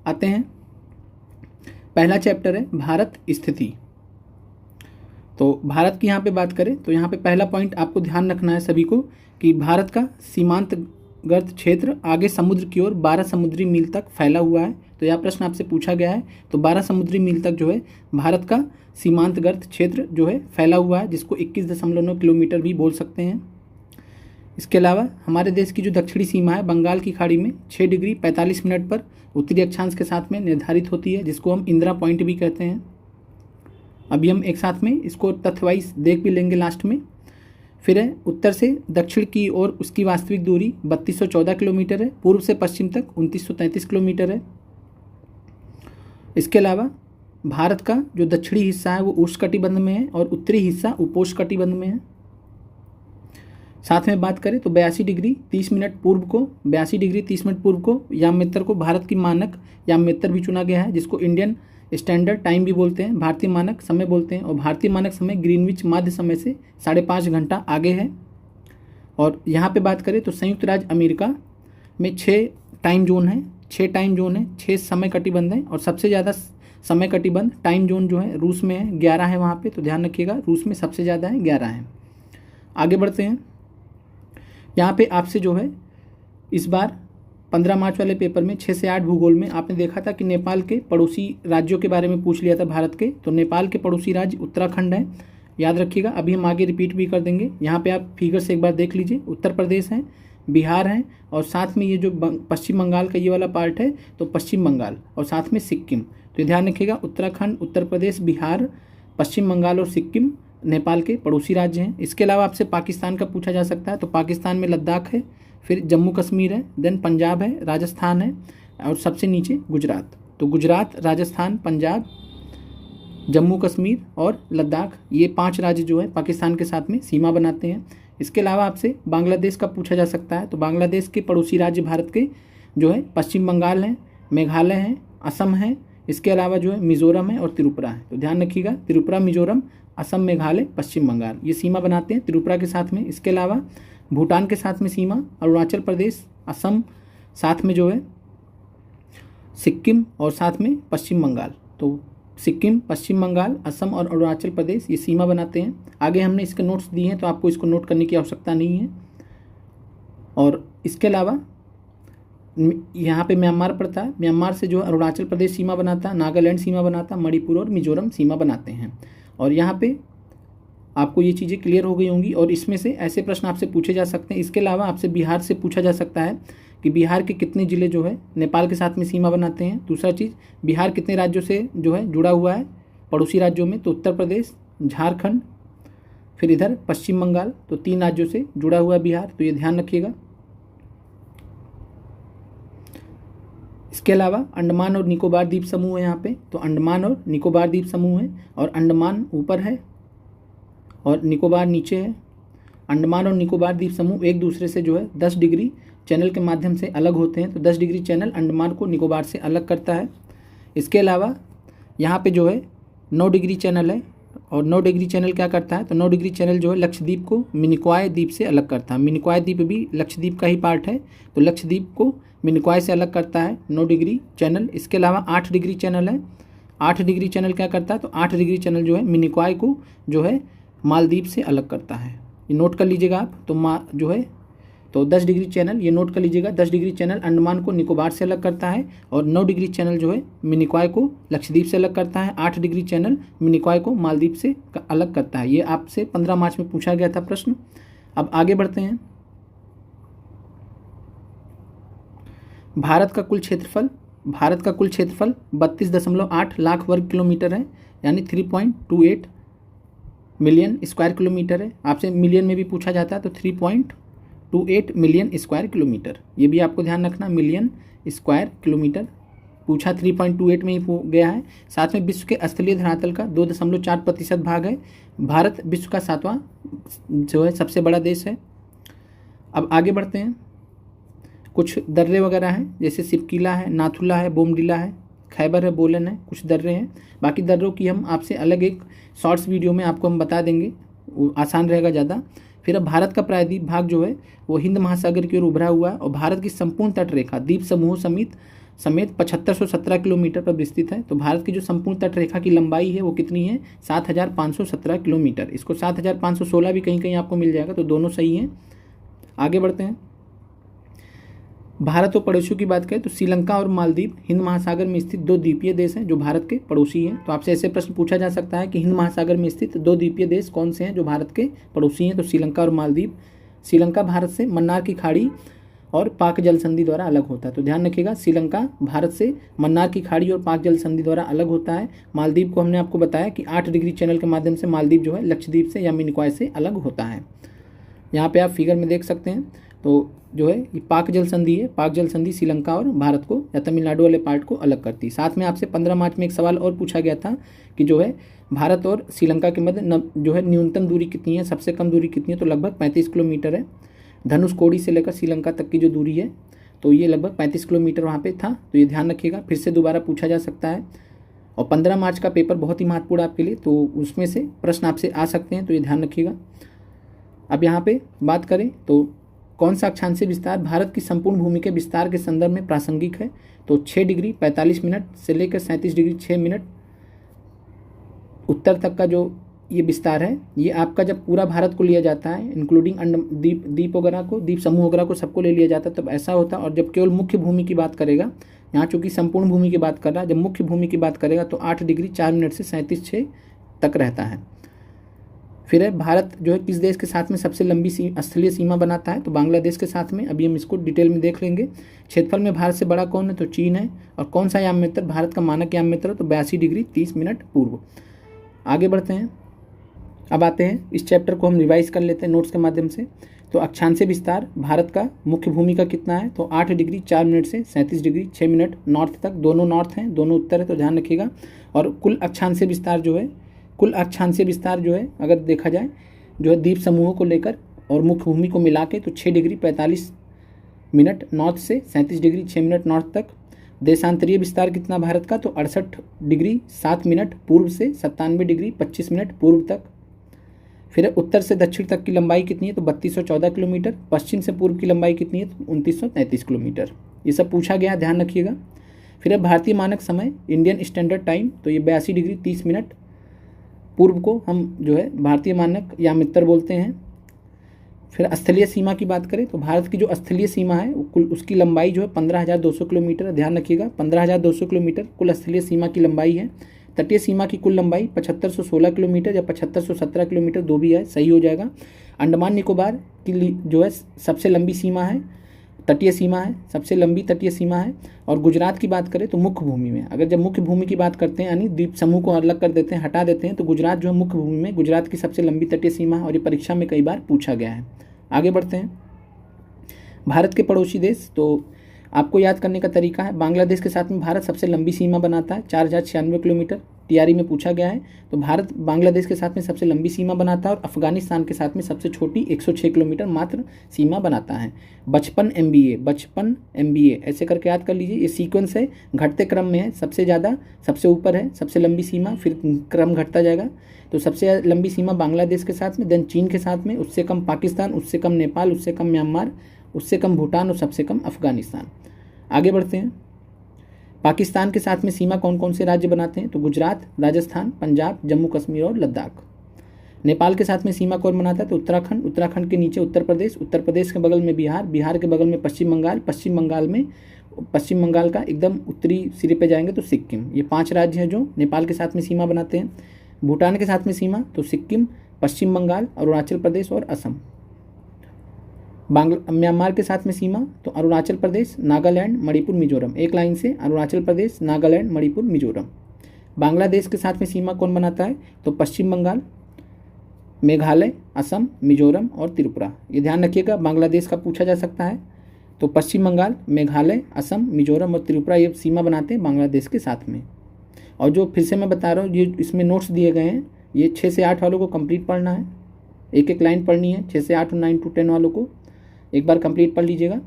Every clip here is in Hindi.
आते हैं, पहला चैप्टर है भारत स्थिति। तो भारत की यहाँ पे बात करें तो यहाँ पे पहला पॉइंट आपको ध्यान रखना है सभी को कि भारत का सीमांतगर्त क्षेत्र आगे समुद्र की ओर 12 समुद्री मील तक फैला हुआ है। तो यह प्रश्न आपसे पूछा गया है। तो 12 समुद्री मील तक जो है भारत का सीमांतगर्त क्षेत्र जो है फैला हुआ है, जिसको 21.9 किलोमीटर भी बोल सकते हैं। इसके अलावा हमारे देश की जो दक्षिणी सीमा है बंगाल की खाड़ी में 6 डिग्री 45 मिनट पर उत्तरी अक्षांश के साथ में निर्धारित होती है, जिसको हम इंदिरा पॉइंट भी कहते हैं। अभी हम एक साथ में इसको तथ्यवाइज देख भी लेंगे लास्ट में। फिर है उत्तर से दक्षिण की ओर उसकी वास्तविक दूरी 3214 किलोमीटर है, पूर्व से पश्चिम तक 2933 किलोमीटर है। इसके अलावा भारत का जो दक्षिणी हिस्सा है वो उष्णकटिबंध में है और उत्तरी हिस्सा उपोष्णकटिबंध में है। साथ में बात करें तो 82 डिग्री 30 मिनट पूर्व को 82 डिग्री 30 मिनट पूर्व को याममित्र को भारत की मानक याममित्र भी चुना गया है, जिसको इंडियन स्टैंडर्ड टाइम भी बोलते हैं, भारतीय मानक समय बोलते हैं। और भारतीय मानक समय ग्रीनविच माध्य समय से 5.5 घंटा आगे है। और यहाँ पे बात करें तो संयुक्त राज्य अमेरिका में 6 टाइम जोन है, 6 टाइम जोन है, 6 समय कटिबंध है। और सबसे ज़्यादा समय कटिबंध टाइम जोन जो है रूस में है, 11 है वहाँ पे, तो ध्यान रखिएगा रूस में सबसे ज़्यादा है, 11 है। आगे बढ़ते हैं। यहाँ पे आपसे जो है इस बार 15 मार्च वाले पेपर में 6 से 8 भूगोल में आपने देखा था कि नेपाल के पड़ोसी राज्यों के बारे में पूछ लिया था भारत के। तो नेपाल के पड़ोसी राज्य उत्तराखंड है, याद रखिएगा। अभी हम आगे रिपीट भी कर देंगे। यहाँ पे आप फिगर से एक बार देख लीजिए, उत्तर प्रदेश है, बिहार है और साथ में ये जो पश्चिम बंगाल का ये वाला पार्ट है तो पश्चिम बंगाल और साथ में सिक्किम। तो ध्यान रखिएगा उत्तराखंड, उत्तर प्रदेश, बिहार, पश्चिम बंगाल और सिक्किम नेपाल के पड़ोसी राज्य हैं। इसके अलावा आपसे पाकिस्तान का पूछा जा सकता है। तो पाकिस्तान में लद्दाख है, फिर जम्मू कश्मीर है, देन पंजाब है, राजस्थान है और सबसे नीचे गुजरात। तो गुजरात, राजस्थान, पंजाब, जम्मू कश्मीर और लद्दाख, ये 5 राज्य जो है पाकिस्तान के साथ में सीमा बनाते हैं। इसके अलावा आपसे बांग्लादेश का पूछा जा सकता है। तो बांग्लादेश के पड़ोसी राज्य भारत के जो है पश्चिम बंगाल है, मेघालय है, असम है, इसके अलावा जो है मिजोरम है और त्रिपुरा है। तो ध्यान रखिएगा त्रिपुरा, मिजोरम, असम, मेघालय, पश्चिम बंगाल ये सीमा बनाते हैं त्रिपुरा के साथ में। इसके अलावा भूटान के साथ में सीमा, अरुणाचल प्रदेश, असम, साथ में जो है सिक्किम और साथ में पश्चिम बंगाल। तो सिक्किम, पश्चिम बंगाल, असम और अरुणाचल प्रदेश ये सीमा बनाते हैं। आगे हमने इसके नोट्स दिए हैं तो आपको इसको नोट करने की आवश्यकता नहीं है। और इसके अलावा यहाँ पे म्यांमार पड़ता है, म्यांमार से जो अरुणाचल प्रदेश सीमा बनाता है, नागालैंड सीमा बनाता है, मणिपुर और मिजोरम सीमा बनाते हैं। और यहाँ पे आपको ये चीज़ें क्लियर हो गई होंगी और इसमें से ऐसे प्रश्न आपसे पूछे जा सकते हैं। इसके अलावा आपसे बिहार से पूछा जा सकता है कि बिहार के कितने ज़िले जो है नेपाल के साथ में सीमा बनाते हैं। दूसरा चीज़, बिहार कितने राज्यों से जो है जुड़ा हुआ है पड़ोसी राज्यों में। तो उत्तर प्रदेश, झारखंड, फिर इधर पश्चिम बंगाल, तो 3 राज्यों से जुड़ा हुआ है बिहार। तो ये ध्यान रखिएगा। इसके अलावा अंडमान और निकोबार द्वीप समूह है यहाँ पे। तो अंडमान और निकोबार द्वीप समूह है और अंडमान ऊपर है और निकोबार नीचे है। अंडमान और निकोबार द्वीप समूह एक दूसरे से जो है 10 डिग्री चैनल के माध्यम से अलग होते हैं। तो 10 डिग्री चैनल अंडमान को निकोबार से अलग करता है। इसके अलावा यहाँ पे जो है 9 डिग्री चैनल है और 9 डिग्री चैनल क्या करता है, तो 9 डिग्री चैनल जो है लक्षद्वीप को मिनिकॉय द्वीप से अलग करता है। मिनिकॉय द्वीप भी लक्षद्वीप का ही पार्ट है, तो लक्षद्वीप को मिनिकॉय से अलग करता है 9 डिग्री चैनल। इसके अलावा 8 डिग्री चैनल है। 8 डिग्री चैनल क्या करता है, तो 8 डिग्री चैनल जो है मिनिकॉय को जो है मालदीव से अलग करता है। ये नोट कर लीजिएगा आप। तो जो है तो 10 डिग्री चैनल ये नोट कर लीजिएगा। 10 डिग्री चैनल अंडमान को निकोबार से अलग करता है और 9 डिग्री चैनल जो है मिनिकॉय को लक्षद्वीप से अलग करता है। 8 डिग्री चैनल मिनिकॉय को मालदीव से अलग करता है। ये आपसे 15 मार्च में पूछा गया था प्रश्न। अब आगे बढ़ते हैं। भारत का कुल क्षेत्रफल 32.8 लाख वर्ग किलोमीटर है, यानी 3.28 मिलियन स्क्वायर किलोमीटर है। आपसे मिलियन में भी पूछा जाता है तो 3.28 मिलियन स्क्वायर किलोमीटर, ये भी आपको ध्यान रखना। मिलियन स्क्वायर किलोमीटर पूछा 3.28 में ही हो गया है। साथ में विश्व के स्थलीय धरातल का 2.4% भाग है। भारत विश्व का 7वां जो है सबसे बड़ा देश है। अब आगे बढ़ते हैं। कुछ दर्रे वगैरह हैं, जैसे सिपकीला है, नाथुला है, बोमडिला है, खैबर है, बोलन है, कुछ दर्रे हैं। बाकी दर्रों की हम आपसे अलग एक शॉर्ट्स वीडियो में आपको हम बता देंगे, वो आसान रहेगा ज़्यादा। फिर अब भारत का प्रायद्वीप भाग जो है वो हिंद महासागर की ओर उभरा हुआ है और भारत की संपूर्ण तट रेखा द्वीप समूहों समेत समेत 7517 किलोमीटर पर विस्तृत है। तो भारत की जो संपूर्ण तट रेखा की लंबाई है वो कितनी है? 7517 किलोमीटर। इसको 7516 भी कहीं कहीं आपको मिल जाएगा, तो दोनों सही हैं। आगे बढ़ते हैं। भारत और पड़ोसियों की बात करें तो श्रीलंका और मालदीव हिंद महासागर में स्थित दो द्वीपीय देश हैं जो भारत के पड़ोसी हैं। तो आपसे ऐसे प्रश्न पूछा जा सकता है कि हिंद महासागर में स्थित दो द्वीपीय देश कौन से हैं जो भारत के पड़ोसी हैं? तो श्रीलंका और मालदीव। श्रीलंका भारत से मन्नार की खाड़ी और पाक जल संधि द्वारा अलग होता है। तो ध्यान रखिएगा, श्रीलंका भारत से मन्नार की खाड़ी और पाक जल संधि द्वारा अलग होता है। मालदीव को हमने आपको बताया कि 8 डिग्री चैनल के माध्यम से मालदीव जो है लक्षद्वीप से या मिनिकॉय से अलग होता है। यहाँ पे आप फिगर में देख सकते हैं। तो जो है ये पाक जल संधि है। पाक जल संधि श्रीलंका और भारत को या तमिलनाडु वाले पार्ट को अलग करती है। साथ में आपसे 15 मार्च में एक सवाल और पूछा गया था कि जो है भारत और श्रीलंका के मध्य जो है न्यूनतम दूरी कितनी है, सबसे कम दूरी कितनी है? तो लगभग 35 किलोमीटर है। धनुषकोडी से लेकर श्रीलंका तक की जो दूरी है तो ये लगभग 35 किलोमीटर वहाँ पे था। तो ये ध्यान रखिएगा, फिर से दोबारा पूछा जा सकता है। और 15 मार्च का पेपर बहुत ही महत्वपूर्ण आपके लिए, तो उसमें से प्रश्न आपसे आ सकते हैं, तो ये ध्यान रखिएगा। अब यहाँ पे बात करें तो कौन सा अक्षांशीय विस्तार भारत की संपूर्ण भूमि के विस्तार के संदर्भ में प्रासंगिक है? तो 6 डिग्री 45 मिनट से लेकर 37 डिग्री 6 मिनट उत्तर तक का जो ये विस्तार है, ये आपका जब पूरा भारत को लिया जाता है इंक्लूडिंग द्वीप वगैरह को, द्वीप समूह वगैरह को, सबको ले लिया जाता है तब ऐसा होता है। और जब केवल मुख्य भूमि की बात करेगा, यहाँ चूंकि संपूर्ण भूमि की बात कर रहा है, जब मुख्य भूमि की बात करेगा तो 8 डिग्री 4 मिनट से 37.6 तक रहता है। फिर है भारत जो है किस देश के साथ में सबसे लंबी स्थलीय सीमा बनाता है? तो बांग्लादेश के साथ में। अभी हम इसको डिटेल में देख लेंगे। क्षेत्रफल में भारत से बड़ा कौन है? तो चीन है। और कौन सा याम मित्र भारत का मानक याम मित्र है? तो 82 डिग्री 30 मिनट पूर्व। आगे बढ़ते हैं। अब आते हैं, इस चैप्टर को हम रिवाइज कर लेते हैं नोट्स के माध्यम से। तो अक्षांशीय विस्तार भारत का मुख्य भूमि का कितना है? तो 8 डिग्री 4 मिनट से 37 डिग्री 6 मिनट नॉर्थ तक। दोनों नॉर्थ हैं, दोनों उत्तर है, तो ध्यान रखिएगा। और कुल अक्षांशीय विस्तार जो है अगर देखा जाए जो है द्वीप समूहों को लेकर और मुख्य भूमि को मिला के तो 6 डिग्री 45 मिनट नॉर्थ से 37 डिग्री 6 मिनट नॉर्थ तक। देशांतरीय विस्तार कितना भारत का? तो 68 डिग्री 7 मिनट पूर्व से 97 डिग्री 25 मिनट पूर्व तक। फिर उत्तर से दक्षिण तक की लंबाई कितनी है? तो 3214 किलोमीटर। पश्चिम से पूर्व की लंबाई कितनी है? तो 2933 किलोमीटर। ये सब पूछा गया, ध्यान रखिएगा। फिर है भारतीय मानक समय इंडियन स्टैंडर्ड टाइम, तो ये 82 डिग्री 30 मिनट पूर्व को हम जो है भारतीय मानक या मित्र बोलते हैं। फिर स्थलीय सीमा की बात करें तो भारत की जो स्थलीय सीमा है कुल उसकी लंबाई जो है 15,200 किलोमीटर। ध्यान रखिएगा, 15,200 किलोमीटर कुल स्थलीय सीमा की लंबाई है। तटीय सीमा की कुल लंबाई 7516 किलोमीटर या 7517 किलोमीटर, दो भी है, सही हो जाएगा। अंडमान निकोबार की जो है सबसे लंबी सीमा है, तटीय सीमा है, सबसे लंबी तटीय सीमा है। और गुजरात की बात करें तो मुख्य भूमि में, अगर जब मुख्य भूमि की बात करते हैं यानी द्वीप समूह को अलग कर देते हैं, हटा देते हैं, तो गुजरात जो है मुख्य भूमि में गुजरात की सबसे लंबी तटीय सीमा है और ये परीक्षा में कई बार पूछा गया है। आगे बढ़ते हैं। भारत के पड़ोसी देश, तो आपको याद करने का तरीका है, बांग्लादेश के साथ में भारत सबसे लंबी सीमा बनाता है 4096 किलोमीटर, टीआरई में पूछा गया है। तो भारत बांग्लादेश के साथ में सबसे लंबी सीमा बनाता है और अफगानिस्तान के साथ में सबसे छोटी 106 किलोमीटर मात्र सीमा बनाता है। 55 MBA ऐसे करके याद कर लीजिए। ये सीक्वेंस है, घटते क्रम में है, सबसे ज़्यादा सबसे ऊपर है सबसे लंबी सीमा, फिर क्रम घटता जाएगा। तो सबसे लंबी सीमा बांग्लादेश के साथ में, देन चीन के साथ में, उससे कम पाकिस्तान, उससे कम नेपाल, उससे कम म्यांमार, उससे कम भूटान और सबसे कम अफगानिस्तान। आगे बढ़ते हैं। पाकिस्तान के साथ में सीमा कौन कौन से राज्य बनाते हैं? तो गुजरात, राजस्थान, पंजाब, जम्मू कश्मीर और लद्दाख। नेपाल के साथ में सीमा कौन बनाता है? तो उत्तराखंड, उत्तराखंड के नीचे उत्तर प्रदेश, उत्तर प्रदेश के बगल में बिहार, बिहार के बगल में पश्चिम बंगाल, पश्चिम बंगाल का एकदम उत्तरी सिरे पे जाएंगे तो सिक्किम। ये 5 राज्य हैं जो नेपाल के साथ में सीमा बनाते हैं। भूटान के साथ में सीमा तो सिक्किम, पश्चिम बंगाल, अरुणाचल प्रदेश और असम। म्यांमार के साथ में सीमा तो अरुणाचल प्रदेश, नागालैंड, मणिपुर, मिजोरम। एक लाइन से अरुणाचल प्रदेश, नागालैंड, मणिपुर, मिजोरम। बांग्लादेश के साथ में सीमा कौन बनाता है? तो पश्चिम बंगाल, मेघालय, असम, मिजोरम और त्रिपुरा। ये ध्यान रखिएगा, बांग्लादेश का पूछा जा सकता है। तो पश्चिम बंगाल, मेघालय, असम, मिजोरम और त्रिपुरा ये सीमा बनाते हैं बांग्लादेश के साथ में। और जो फिर से मैं बता रहा हूँ, ये इसमें नोट्स दिए गए हैं, ये 6 से 8 वालों को कंप्लीट पढ़ना है, एक एक लाइन पढ़नी है। 6 से 8 और 9 to 10 वालों को एक बार कंप्लीट पढ़ लीजिएगा।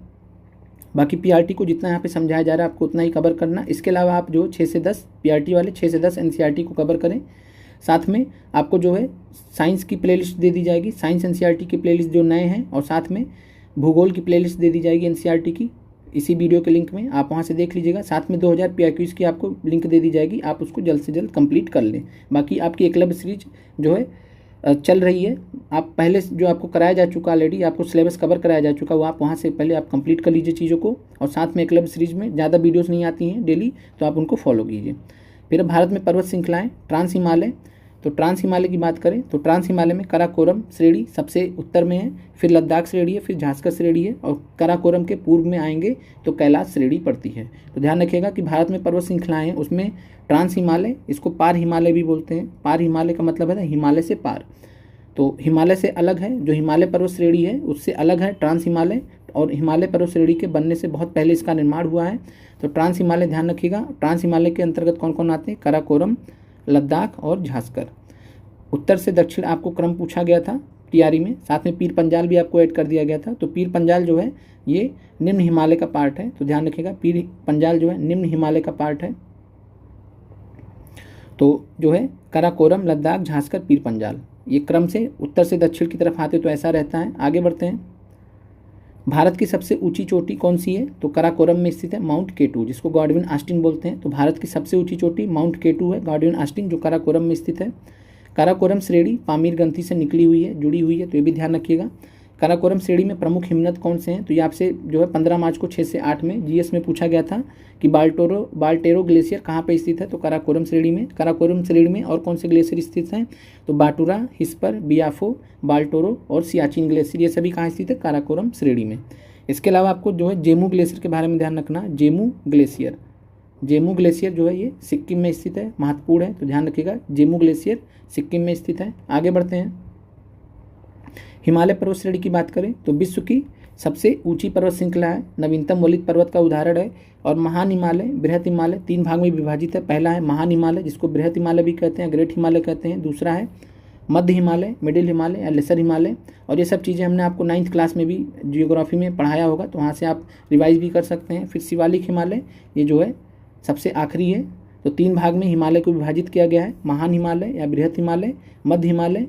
बाकी पीआरटी को जितना यहाँ पे समझाया जा रहा है आपको उतना ही कवर करना। इसके अलावा आप जो 6 से 10 पीआरटी वाले 6 से 10 एनसीईआरटी को कवर करें। साथ में आपको जो है साइंस की प्लेलिस्ट दे दी जाएगी, साइंस एनसीईआरटी की प्लेलिस्ट जो नए हैं, और साथ में भूगोल की प्लेलिस्ट दे दी जाएगी एनसीईआरटी की। इसी वीडियो के लिंक में, आप वहाँ से देख लीजिएगा। साथ में 2000 PIQs की आपको लिंक दे दी जाएगी, आप उसको जल्द से जल्द कंप्लीट कर लें। बाकी आपकी एकलव्य सीरीज जो है चल रही है, आप पहले जो आपको कराया जा चुका ऑलरेडी, आपको सिलेबस कवर कराया जा चुका, वो आप वहाँ से पहले आप कंप्लीट कर लीजिए चीज़ों को। और साथ में एकलव्य सीरीज में ज़्यादा वीडियोस नहीं आती हैं डेली, तो आप उनको फॉलो कीजिए। फिर भारत में पर्वत श्रृंखलाएँ, ट्रांस हिमालय। तो ट्रांस हिमालय की बात करें तो ट्रांस हिमालय में काराकोरम श्रेणी सबसे उत्तर में है, फिर लद्दाख श्रेणी है, फिर झांसकर श्रेणी है, और काराकोरम के पूर्व में आएंगे तो कैलाश श्रेणी पड़ती है। तो ध्यान रखिएगा कि भारत में पर्वत श्रृंखलाएँ हैं, उसमें ट्रांस हिमालय, इसको पार हिमालय भी बोलते हैं। पार हिमालय का मतलब है हिमालय से पार, तो हिमालय से अलग है, जो हिमालय पर्वत श्रेणी है उससे अलग है ट्रांस हिमालय, और हिमालय पर्वत श्रेणी के बनने से बहुत पहले इसका निर्माण हुआ है। तो ट्रांस हिमालय ध्यान रखिएगा। ट्रांस हिमालय के अंतर्गत कौन कौन आते हैं? काराकोरम, लद्दाख और झांसकर। उत्तर से दक्षिण आपको क्रम पूछा गया था तैयारी में, साथ में पीर पंजाल भी आपको ऐड कर दिया गया था। तो पीर पंजाल जो है ये निम्न हिमालय का पार्ट है, तो ध्यान रखिएगा पीर पंजाल जो है निम्न हिमालय का पार्ट है। तो जो है काराकोरम, लद्दाख, झांसकर, पीर पंजाल, ये क्रम से उत्तर से दक्षिण की तरफ आते तो ऐसा रहता है। आगे बढ़ते हैं। भारत की सबसे ऊंची चोटी कौन सी है? तो काराकोरम में स्थित है माउंट केटू, जिसको गॉडविन ऑस्टिन बोलते हैं। तो भारत की सबसे ऊंची चोटी माउंट केटू है, गॉडविन ऑस्टिन, जो काराकोरम में स्थित है। काराकोरम श्रेणी पामीर ग्रंथि से निकली हुई है, जुड़ी हुई है, तो ये भी ध्यान रखिएगा। काराकोरम श्रेणी में प्रमुख हिमनद कौन से हैं? तो ये आपसे जो है 15 मार्च को 6 से 8 में जीएस में पूछा गया था कि बाल्टेरो ग्लेशियर कहाँ पे स्थित है? तो काराकोरम श्रेणी में। काराकोरम श्रेणी में और कौन से ग्लेशियर स्थित हैं? तो बाटुरा, हिस्पर, बियाफो, बाल्टोरो और सियाचिन ग्लेशियर, ये सभी कहाँ स्थित है? काराकोरम श्रेणी में। इसके अलावा आपको जो है जेमू ग्लेशियर के बारे में ध्यान रखना। जेमू ग्लेशियर जो है ये सिक्किम में स्थित है, महत्वपूर्ण है, तो ध्यान रखिएगा जेमू ग्लेशियर सिक्किम में स्थित है। आगे बढ़ते हैं। हिमालय पर्वत श्रेणी की बात करें तो विश्व की सबसे ऊंची पर्वत श्रृंखला है, नवीनतम वलित पर्वत का उदाहरण है। और महान हिमालय, बृहत हिमालय 3 भाग में विभाजित है। पहला है महान हिमालय, जिसको बृहत हिमालय भी कहते हैं, ग्रेट हिमालय कहते हैं। दूसरा है मध्य हिमालय, मिडिल हिमालय या लेसर हिमालय। और ये सब चीज़ें हमने आपको 9th क्लास में भी जियोग्राफी में पढ़ाया होगा, तो वहाँ से आप रिवाइज भी कर सकते हैं। फिर शिवालिक हिमालय, ये जो है सबसे आखिरी है। तो 3 भाग में हिमालय को विभाजित किया गया है, महान हिमालय या बृहत हिमालय, मध्य हिमालय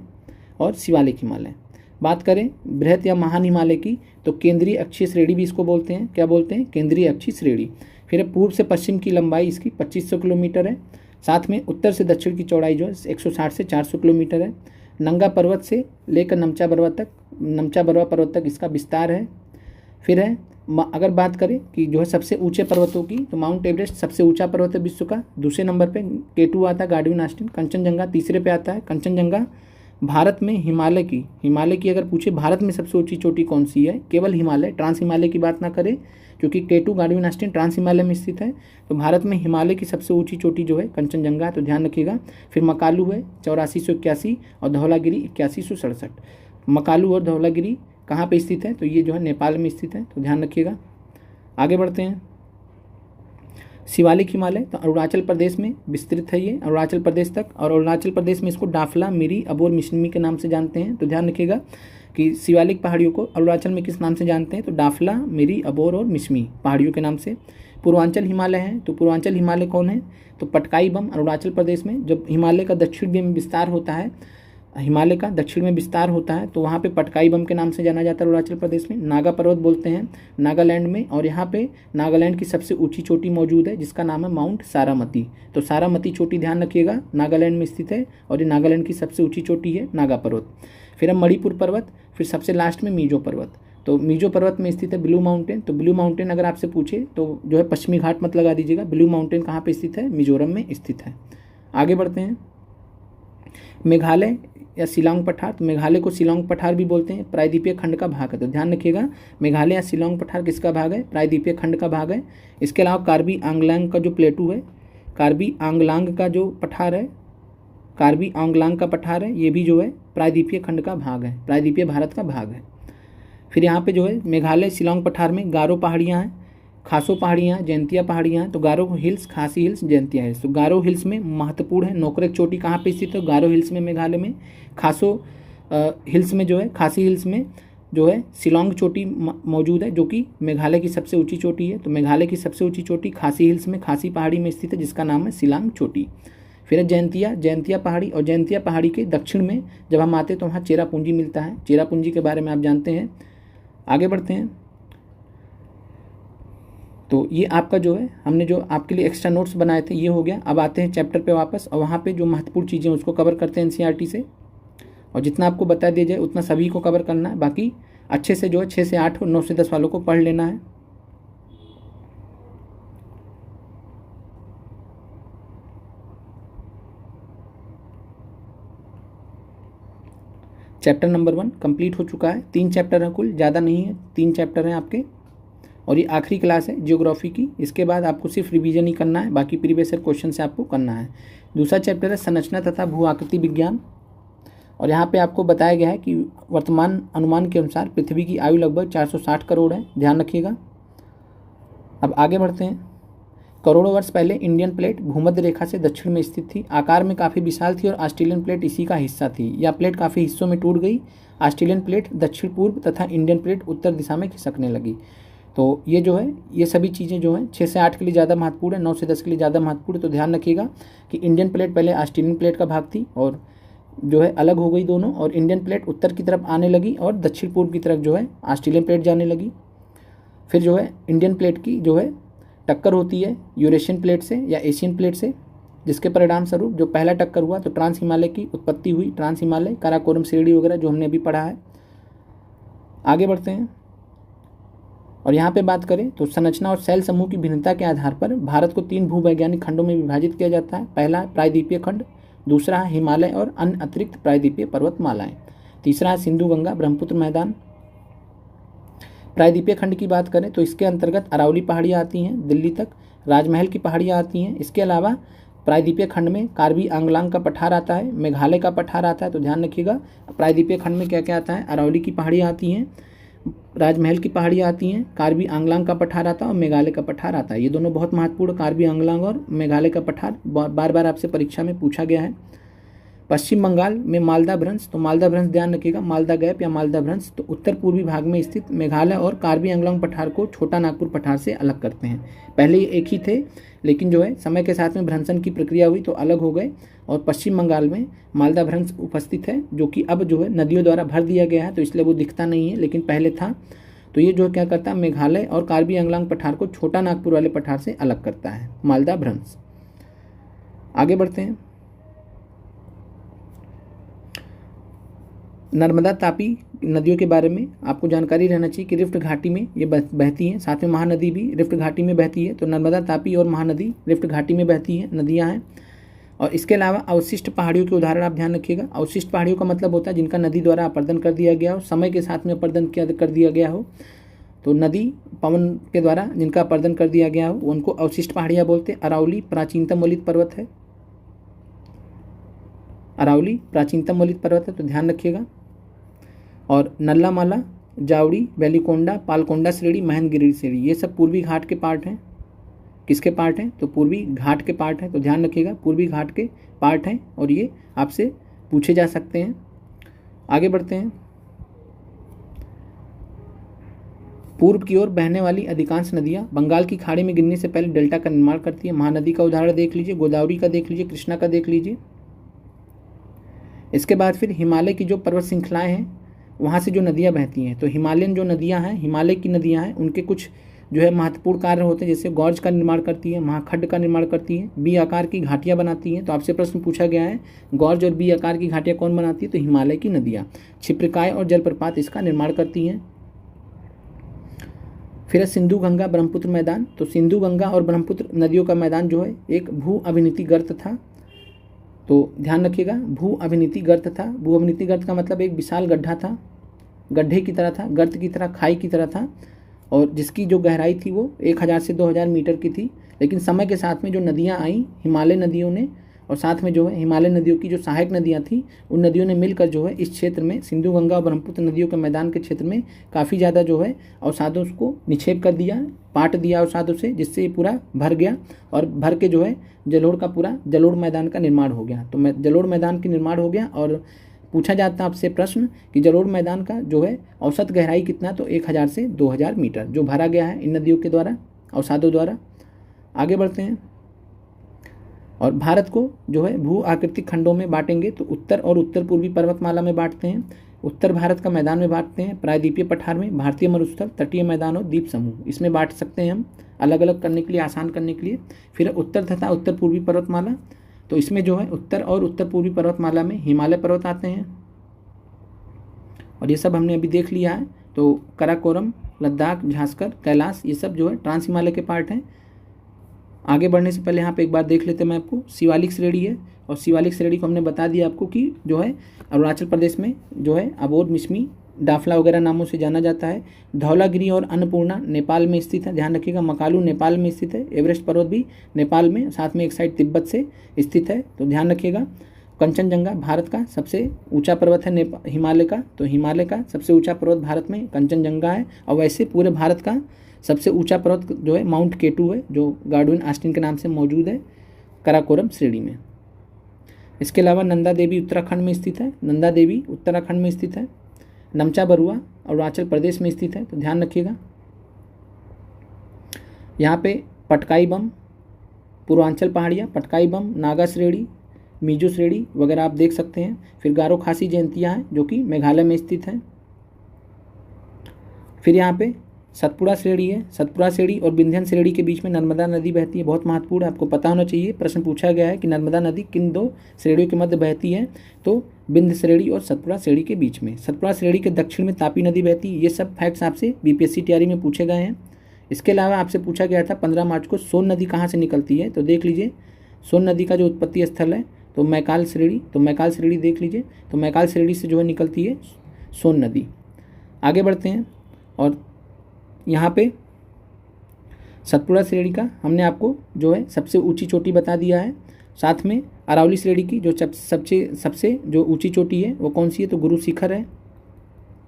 और शिवालिक हिमालय। बात करें बृहत या महान हिमालय की तो केंद्रीय अक्षीय श्रेणी भी इसको बोलते हैं। क्या बोलते हैं? केंद्रीय अक्षीय श्रेणी। फिर पूर्व से पश्चिम की लंबाई इसकी 2500 किलोमीटर है। साथ में उत्तर से दक्षिण की चौड़ाई जो है 160 से 400 किलोमीटर है। नंगा पर्वत से लेकर नमचा बरवा पर्वत तक इसका विस्तार है। फिर है अगर बात करें कि जो है सबसे ऊंचे पर्वतों की, तो माउंट एवरेस्ट सबसे ऊंचा पर्वत है विश्व का। दूसरे नंबर पे केटू आता है, गॉडविन ऑस्टिन। कंचनजंगा तीसरे पे आता है। कंचनजंगा भारत में हिमालय की अगर पूछे भारत में सबसे ऊंची चोटी कौन सी है? केवल हिमालय, ट्रांस हिमालय की बात ना करें, क्योंकि केटू, गॉडविन ऑस्टिन ट्रांस हिमालय में स्थित है। तो भारत में हिमालय की सबसे ऊंची चोटी जो है कंचनजंगा, तो ध्यान रखिएगा। फिर मकालू है 8481 और धौलागिरी 8167। मकालू और धौलागिरी कहाँ पे स्थित है? तो ये जो है नेपाल में स्थित है, तो ध्यान रखिएगा। आगे बढ़ते हैं। शिवालिक हिमालय तो अरुणाचल प्रदेश में विस्तृत है, ये अरुणाचल प्रदेश तक, और अरुणाचल प्रदेश में इसको डाफला, मिरी, अबोर, मिश्मी के नाम से जानते हैं। तो ध्यान रखिएगा कि शिवालिक पहाड़ियों को अरुणाचल में किस नाम से जानते हैं? तो डाफला, मिरी, अबोर और मिश्मी पहाड़ियों के नाम से। पूर्वांचल हिमालय है, तो पूर्वांचल हिमालय कौन है? तो पटकाई बम अरुणाचल प्रदेश में। जब हिमालय का दक्षिण में विस्तार होता है, हिमालय का दक्षिण में विस्तार होता है, तो वहाँ पे पटकाई बम के नाम से जाना जाता है अरुणाचल प्रदेश में। नागा पर्वत बोलते हैं नागालैंड में, और यहाँ पे नागालैंड की सबसे ऊंची चोटी मौजूद है, जिसका नाम है माउंट सारामती। तो सारामती चोटी ध्यान रखिएगा नागालैंड में स्थित है, और ये नागालैंड की सबसे ऊंची चोटी है नागा पर्वत। फिर हम मणिपुर पर्वत, फिर सबसे लास्ट में मीजो पर्वत। तो मीजो पर्वत में स्थित है ब्लू माउंटेन। तो ब्लू माउंटेन अगर आपसे पूछे तो जो है पश्चिमी घाट मत लगा दीजिएगा, ब्लू माउंटेन कहाँ पे स्थित है? मिजोरम में स्थित है। आगे बढ़ते हैं। मेघालय या शिलांग पठार, तो मेघालय को शिलांग पठार भी बोलते हैं, प्रायद्वीपीय खंड का भाग है। तो ध्यान रखिएगा मेघालय या शिलांग पठार किसका भाग है? प्रायद्वीपीय खंड का भाग है। इसके अलावा कार्बी आंगलांग का जो प्लेटू है, कार्बी आंगलांग का जो पठार है, कार्बी आंगलांग का पठार है, ये भी जो है प्रायद्वीपीय खंड का भाग है, प्रायद्वीपीय भारत का भाग है। फिर यहाँ पे जो है मेघालय शिलांग पठार में गारो पहाड़ियाँ हैं, खासो पहाड़ियाँ, जयंतिया पहाड़ियाँ हैं। तो गारो हिल्स, खासी हिल्स, जयंतिया हिल्स। तो गारो हिल्स में महत्वपूर्ण है नोकरेक चोटी कहाँ पे स्थित है? गारो हिल्स में मेघालय में। खासो हिल्स में जो है, खासी हिल्स में जो है शिलांग चोटी मौजूद है, जो कि मेघालय की सबसे ऊंची चोटी है। तो मेघालय की सबसे ऊंची चोटी खासी हिल्स में, खासी पहाड़ी में स्थित है, जिसका नाम है शिलांग चोटी। फिर जयंतिया पहाड़ी, और जयंतिया पहाड़ी के दक्षिण में जब हम आते हैं तो वहाँ चेरापूंजी मिलता है। चेरापूंजी के बारे में आप जानते हैं। आगे बढ़ते हैं। तो ये आपका जो है हमने जो आपके लिए एक्स्ट्रा नोट्स बनाए थे ये हो गया। अब आते हैं चैप्टर पे वापस और वहाँ पे जो महत्वपूर्ण चीज़ें उसको कवर करते हैं एनसीईआरटी से, और जितना आपको बता दिया जाए उतना सभी को कवर करना है। बाकी अच्छे से जो है 6 से 8 और 9 से 10 वालों को पढ़ लेना है। चैप्टर नंबर 1 कंप्लीट हो चुका है। 3 चैप्टर हैं कुल, ज़्यादा नहीं है, 3 चैप्टर हैं आपके, और ये आखिरी क्लास है जियोग्राफी की। इसके बाद आपको सिर्फ रिवीजन ही करना है, बाकी प्रीवियस ईयर क्वेश्चन से आपको करना है। दूसरा चैप्टर है संरचना तथा भू आकृति विज्ञान, और यहाँ पे आपको बताया गया है कि वर्तमान अनुमान के अनुसार पृथ्वी की आयु लगभग 460 करोड़ है, ध्यान रखिएगा। अब आगे बढ़ते हैं। करोड़ों वर्ष पहले इंडियन प्लेट भूमध्य रेखा से दक्षिण में स्थित थी, आकार में काफ़ी विशाल थी और ऑस्ट्रेलियन प्लेट इसी का हिस्सा थी। यह प्लेट काफ़ी हिस्सों में टूट गई। ऑस्ट्रेलियन प्लेट दक्षिण पूर्व तथा इंडियन प्लेट उत्तर दिशा में खिसकने लगी। तो ये जो है ये सभी चीज़ें जो हैं 6 से 8 के लिए ज़्यादा महत्वपूर्ण है, 9 से 10 के लिए ज़्यादा महत्वपूर्ण है। तो ध्यान रखिएगा कि इंडियन प्लेट पहले ऑस्ट्रेलियन प्लेट का भाग थी और जो है अलग हो गई दोनों, और इंडियन प्लेट उत्तर की तरफ आने लगी और दक्षिण पूर्व की तरफ जो है ऑस्ट्रेलियन प्लेट जाने लगी। फिर जो है इंडियन प्लेट की जो है टक्कर होती है यूरेशियन प्लेट से या एशियन प्लेट से, जिसके परिणाम स्वरूप जो पहला टक्कर हुआ तो ट्रांस हिमालय की उत्पत्ति हुई। ट्रांस हिमालय, काराकोरम श्रेणी वगैरह जो हमने अभी पढ़ा है। आगे बढ़ते हैं और यहाँ पे बात करें तो संरचना और सेल समूह की भिन्नता के आधार पर भारत को 3 भूवैज्ञानिक खंडों में विभाजित किया जाता है। पहला प्रायद्वीपीय खंड, दूसरा है हिमालय और अन्य अतिरिक्त प्रायद्वीपीय पर्वतमालाएं, तीसरा है सिंधु गंगा ब्रह्मपुत्र मैदान। प्रायद्वीपीय खंड की बात करें तो इसके अंतर्गत अरावली पहाड़ियाँ आती हैं दिल्ली तक, राजमहल की पहाड़ियाँ आती हैं। इसके अलावा प्रायद्वीपीय खंड में कार्बी आंगलांग का पठार आता है, मेघालय का पठार आता है। तो ध्यान रखिएगा प्रायद्वीपीय खंड में क्या क्या आता है, अरावली की पहाड़ियाँ आती हैं, राजमहल की पहाड़ियाँ आती हैं, कार्बी आंगलांग का पठार आता है और मेघालय का पठार आता है। ये दोनों बहुत महत्वपूर्ण, कार्बी आंगलांग और मेघालय का पठार बार बार आपसे परीक्षा में पूछा गया है। पश्चिम बंगाल में मालदा भ्रंश, तो मालदा भ्रंश ध्यान रखिएगा, मालदा गैप या मालदा भ्रंश तो उत्तर पूर्वी भाग में स्थित मेघालय और कार्बी आंगलांग पठार को छोटा नागपुर पठार से अलग करते हैं। पहले ये एक ही थे, लेकिन जो है समय के साथ में भ्रंशन की प्रक्रिया हुई तो अलग हो गए, और पश्चिम बंगाल में मालदा भ्रंश उपस्थित है, जो कि अब जो है नदियों द्वारा भर दिया गया है, तो इसलिए वो दिखता नहीं है, लेकिन पहले था। तो ये जो है क्या करता है, मेघालय और कार्बी आंगलांग पठार को छोटा नागपुर वाले पठार से अलग करता है, मालदा भ्रंश। आगे बढ़ते हैं। नर्मदा तापी नदियों के बारे में आपको जानकारी रहना चाहिए कि रिफ्ट घाटी में ये बहती हैं, साथ में महानदी भी रिफ्ट घाटी में बहती है। तो नर्मदा तापी और महानदी रिफ्ट घाटी में बहती है नदियाँ हैं। और इसके अलावा अवशिष्ट पहाड़ियों के उदाहरण आप ध्यान रखिएगा। अवशिष्ट पहाड़ियों का मतलब होता है जिनका नदी द्वारा अपर्दन कर दिया गया हो, समय के साथ में अपर्दन कर दिया गया हो। तो नदी पवन के द्वारा जिनका अपर्दन कर दिया गया हो उनको अवशिष्ट पहाड़ियाँ बोलते हैं। अरावली प्राचीनतम वलित पर्वत है, अरावली प्राचीनतम वलित पर्वत है, तो ध्यान रखिएगा। और नल्लामाला, जावड़ी, वेलिकोंडा, पालकोंडा श्रेणी, महेंद्रगिरी श्रेणी, ये सब पूर्वी घाट के पार्ट हैं। किसके पार्ट हैं, तो पूर्वी घाट के पार्ट हैं, तो ध्यान रखिएगा पूर्वी घाट के पार्ट हैं, और ये आपसे पूछे जा सकते हैं। आगे बढ़ते हैं। पूर्व की ओर बहने वाली अधिकांश नदियाँ बंगाल की खाड़ी में गिरने से पहले डेल्टा का निर्माण करती है। महानदी का उदाहरण देख लीजिए, गोदावरी का देख लीजिए, कृष्णा का देख लीजिए। इसके बाद फिर हिमालय की जो पर्वत श्रृंखलाएँ हैं वहाँ से जो नदियाँ बहती हैं, तो हिमालयन जो नदियाँ हैं, हिमालय की नदियाँ हैं, उनके कुछ जो है महत्वपूर्ण कार्य होते हैं, जैसे गॉर्ज का निर्माण करती है, महाखड्ड का निर्माण करती है, बी आकार की घाटियाँ बनाती हैं। तो आपसे प्रश्न पूछा गया है गॉर्ज और बी आकार की घाटियाँ कौन बनाती है, तो हिमालय की नदियाँ। छिप्रिकाएँ और जलप्रपात इसका निर्माण करती हैं। फिर है सिंधु गंगा ब्रह्मपुत्र मैदान, तो सिंधु गंगा और ब्रह्मपुत्र नदियों का मैदान जो है एक भू अभिनीति गर्त था। तो ध्यान रखिएगा भू अभिनीति गर्त था। भू अभिनीति गर्त का मतलब एक विशाल गड्ढा था, गड्ढे की तरह था, गर्त की तरह, खाई की तरह था, और जिसकी जो गहराई थी वो 1000 से 2000 मीटर की थी। लेकिन समय के साथ में जो नदियाँ आई हिमालय नदियों ने, और साथ में जो है हिमालय नदियों की जो सहायक नदियाँ थी उन नदियों ने मिलकर जो है इस क्षेत्र में सिंधु गंगा और ब्रह्मपुत्र नदियों के मैदान के क्षेत्र में काफ़ी ज़्यादा जो है अवसादों को निक्षेप कर दिया, पाट दिया अवसादों से, जिससे ये पूरा भर गया, और भर के जो है जलोढ़ का पूरा जलोढ़ मैदान का निर्माण हो गया। तो जलोढ़ मैदान के निर्माण हो गया, और पूछा जाता है आपसे प्रश्न कि जलोढ़ मैदान का जो है औसत गहराई कितना, तो 1000 से 2000 मीटर जो भरा गया है इन नदियों के द्वारा, अवसादों द्वारा। आगे बढ़ते हैं। और भारत को जो है भू आकृतिक खंडों में बांटेंगे तो उत्तर और उत्तर पूर्वी पर्वतमाला में बांटते हैं। उत्तर भारत का मैदान में बांटते हैं प्रायद्वीपीय पठार में, भारतीय मरुस्थल, तटीय मैदान और द्वीप समूह, इसमें बांट सकते हैं हम अलग अलग करने के लिए, आसान करने के लिए। फिर उत्तर तथा उत्तर पूर्वी पर्वतमाला, तो इसमें जो है उत्तर और उत्तर पूर्वी पर्वतमाला में हिमालय पर्वत आते हैं और ये सब हमने अभी देख लिया है। तो काराकोरम, लद्दाख, झांसकर, कैलाश, ये सब जो है ट्रांस हिमालय के पार्ट हैं। आगे बढ़ने से पहले यहाँ पे एक बार देख लेते हैं, मैं आपको शिवालिक श्रेणी है और शिवालिक श्रेणी को हमने बता दिया आपको कि जो है अरुणाचल प्रदेश में जो है अबोर, मिसमी, डाफला वगैरह नामों से जाना जाता है। धौलागिरी और अन्नपूर्णा नेपाल में स्थित है, ध्यान रखिएगा। मकालू नेपाल में स्थित है। एवरेस्ट पर्वत भी नेपाल में, साथ में एक साइड तिब्बत से स्थित है, तो ध्यान रखिएगा। कंचनजंगा भारत का सबसे ऊंचा पर्वत है हिमालय का, तो हिमालय का सबसे ऊंचा पर्वत भारत में कंचनजंगा है। और वैसे पूरे भारत का सबसे ऊंचा पर्वत जो है माउंट केटू है, जो गार्डविन ऑस्टिन के नाम से मौजूद है काराकोरम श्रेणी में। इसके अलावा नंदा देवी उत्तराखंड में स्थित है, नंदा देवी उत्तराखंड में स्थित है। नमचा बरुआ अरुणाचल प्रदेश में स्थित है, तो ध्यान रखिएगा। यहाँ पे पटकाई बम, पूर्वांचल पहाड़ियाँ, पटकाई बम, नागा श्रेणी, मिजो श्रेणी वगैरह आप देख सकते हैं। फिर गारो खासी जयंतियाँ हैं जो कि मेघालय में स्थित है। फिर यहाँ पे सतपुड़ा श्रेणी है, सतपुड़ा श्रेणी और विंध्यन श्रेणी के बीच में नर्मदा नदी बहती है, बहुत महत्वपूर्ण है, आपको पता होना चाहिए। प्रश्न पूछा गया है कि नर्मदा नदी किन दो श्रेणियों के मध्य बहती है, तो विंध्य श्रेणी और सतपुड़ा श्रेणी के बीच में। सतपुड़ा श्रेणी के दक्षिण में तापी नदी बहती है। ये सब फैक्ट्स आपसे बीपीएससी तैयारी में पूछे गए हैं। इसके अलावा आपसे पूछा गया था 15 मार्च को सोन नदी कहाँ से निकलती है, तो देख लीजिए सोन नदी का जो उत्पत्ति स्थल है तो मैकाल श्रेणी, तो मैकाल श्रेणी देख लीजिए, तो मैकाल श्रेणी से जो है निकलती है सोन नदी। आगे बढ़ते हैं और यहाँ पे सतपुड़ा श्रेणी का हमने आपको जो है सबसे ऊंची चोटी बता दिया है। साथ में अरावली श्रेणी की जो सबसे जो ऊंची चोटी है वो कौन सी है, तो गुरु शिखर है।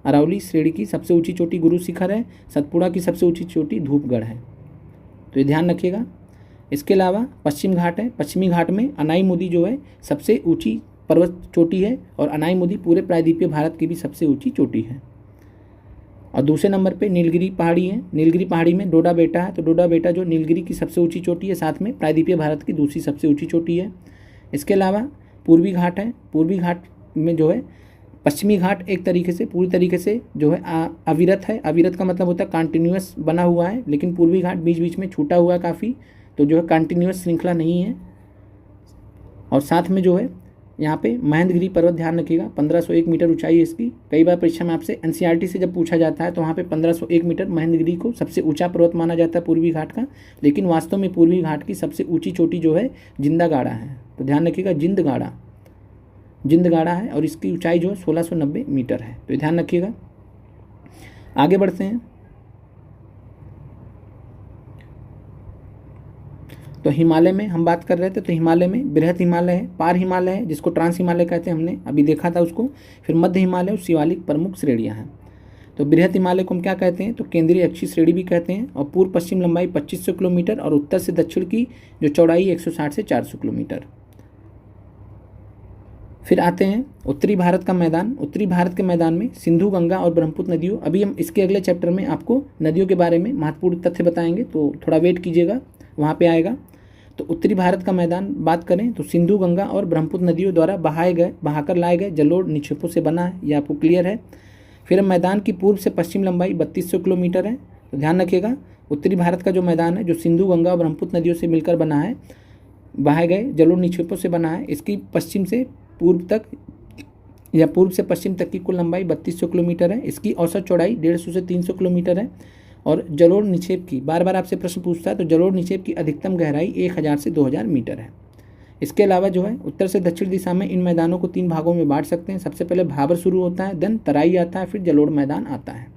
अरावली श्रेणी की सबसे ऊंची चोटी गुरु शिखर है। सतपुड़ा की सबसे ऊंची चोटी धूपगढ़ है, तो ये ध्यान रखिएगा। इसके अलावा पश्चिम घाट है, पश्चिमी घाट में अनाईमुदी जो है सबसे ऊंची पर्वत चोटी है और अनाईमुदी पूरे प्रायद्वीपीय भारत की भी सबसे ऊंची चोटी है। और दूसरे नंबर पे नीलगिरी पहाड़ी है, नीलगिरी पहाड़ी में डोडा बेटा है, तो डोडा बेटा जो नीलगिरी की सबसे ऊंची चोटी है, साथ में प्रायद्वीपीय भारत की दूसरी सबसे ऊंची चोटी है। इसके अलावा पूर्वी घाट है, पूर्वी घाट में जो है पश्चिमी घाट एक तरीके से पूरी तरीके से जो है अविरत है। अविरत का मतलब होता है कंटिन्यूअस बना हुआ है, लेकिन पूर्वी घाट बीच बीच में छूटा हुआ है काफ़ी, तो जो है कंटिन्यूअस श्रृंखला नहीं है। और साथ में जो है यहाँ पे महेंद्रगिरी पर्वत, ध्यान रखिएगा 1501 मीटर ऊंचाई है इसकी। कई बार परीक्षा में आपसे एनसीईआरटी से जब पूछा जाता है तो वहाँ पे 1501 मीटर महेंद्रगिरी को सबसे ऊंचा पर्वत माना जाता है पूर्वी घाट का, लेकिन वास्तव में पूर्वी घाट की सबसे ऊंची चोटी जो है जिंदागाड़ा है, तो ध्यान रखिएगा जिंदगाड़ा है और इसकी ऊंचाई जो है 1690 मीटर है, तो ध्यान रखिएगा। आगे बढ़ते हैं तो हिमालय में हम बात कर रहे थे, तो हिमालय में बृहत हिमालय है, पार हिमालय है जिसको ट्रांस हिमालय कहते हैं, हमने अभी देखा था उसको। फिर मध्य हिमालय और शिवालिक प्रमुख श्रेणियाँ हैं। तो बृहत हिमालय को हम क्या कहते हैं, तो केंद्रीय अक्षीय श्रेणी भी कहते हैं। और पूर्व पश्चिम लंबाई 2500 किलोमीटर और उत्तर से दक्षिण की जो चौड़ाई 160 से 400 किलोमीटर। फिर आते हैं उत्तरी भारत का मैदान। उत्तरी भारत के मैदान में सिंधु, गंगा और ब्रह्मपुत्र नदियों, अभी हम इसके अगले चैप्टर में आपको नदियों के बारे में महत्वपूर्ण तथ्य बताएंगे, तो थोड़ा वेट कीजिएगा, वहाँ पे आएगा। तो उत्तरी भारत का मैदान बात करें तो सिंधु, गंगा और ब्रह्मपुत्र नदियों द्वारा बहाकर लाए गए जलोढ़ निक्षेपों से बना है, ये आपको क्लियर है। फिर मैदान की पूर्व से पश्चिम लंबाई 3200 किलोमीटर है, तो ध्यान रखिएगा उत्तरी भारत का जो मैदान है जो सिंधु, गंगा और ब्रह्मपुत्र नदियों से मिलकर बना है, बहाए गए जलोढ़ निक्षेपों से बना है। इसकी पश्चिम से पूर्व तक या पूर्व से पश्चिम तक की कुल लंबाई 3200 किलोमीटर है। इसकी औसत चौड़ाई 150 से 300 किलोमीटर है। और जलोढ़ निक्षेप की, बार बार आपसे प्रश्न पूछता है, तो जलोढ़ निक्षेप की अधिकतम गहराई 1000 से 2000 मीटर है। इसके अलावा जो है उत्तर से दक्षिण दिशा में इन मैदानों को 3 भागों में बांट सकते हैं। सबसे पहले भाबर शुरू होता है, देन तराई आता है, फिर जलोढ़ मैदान आता है।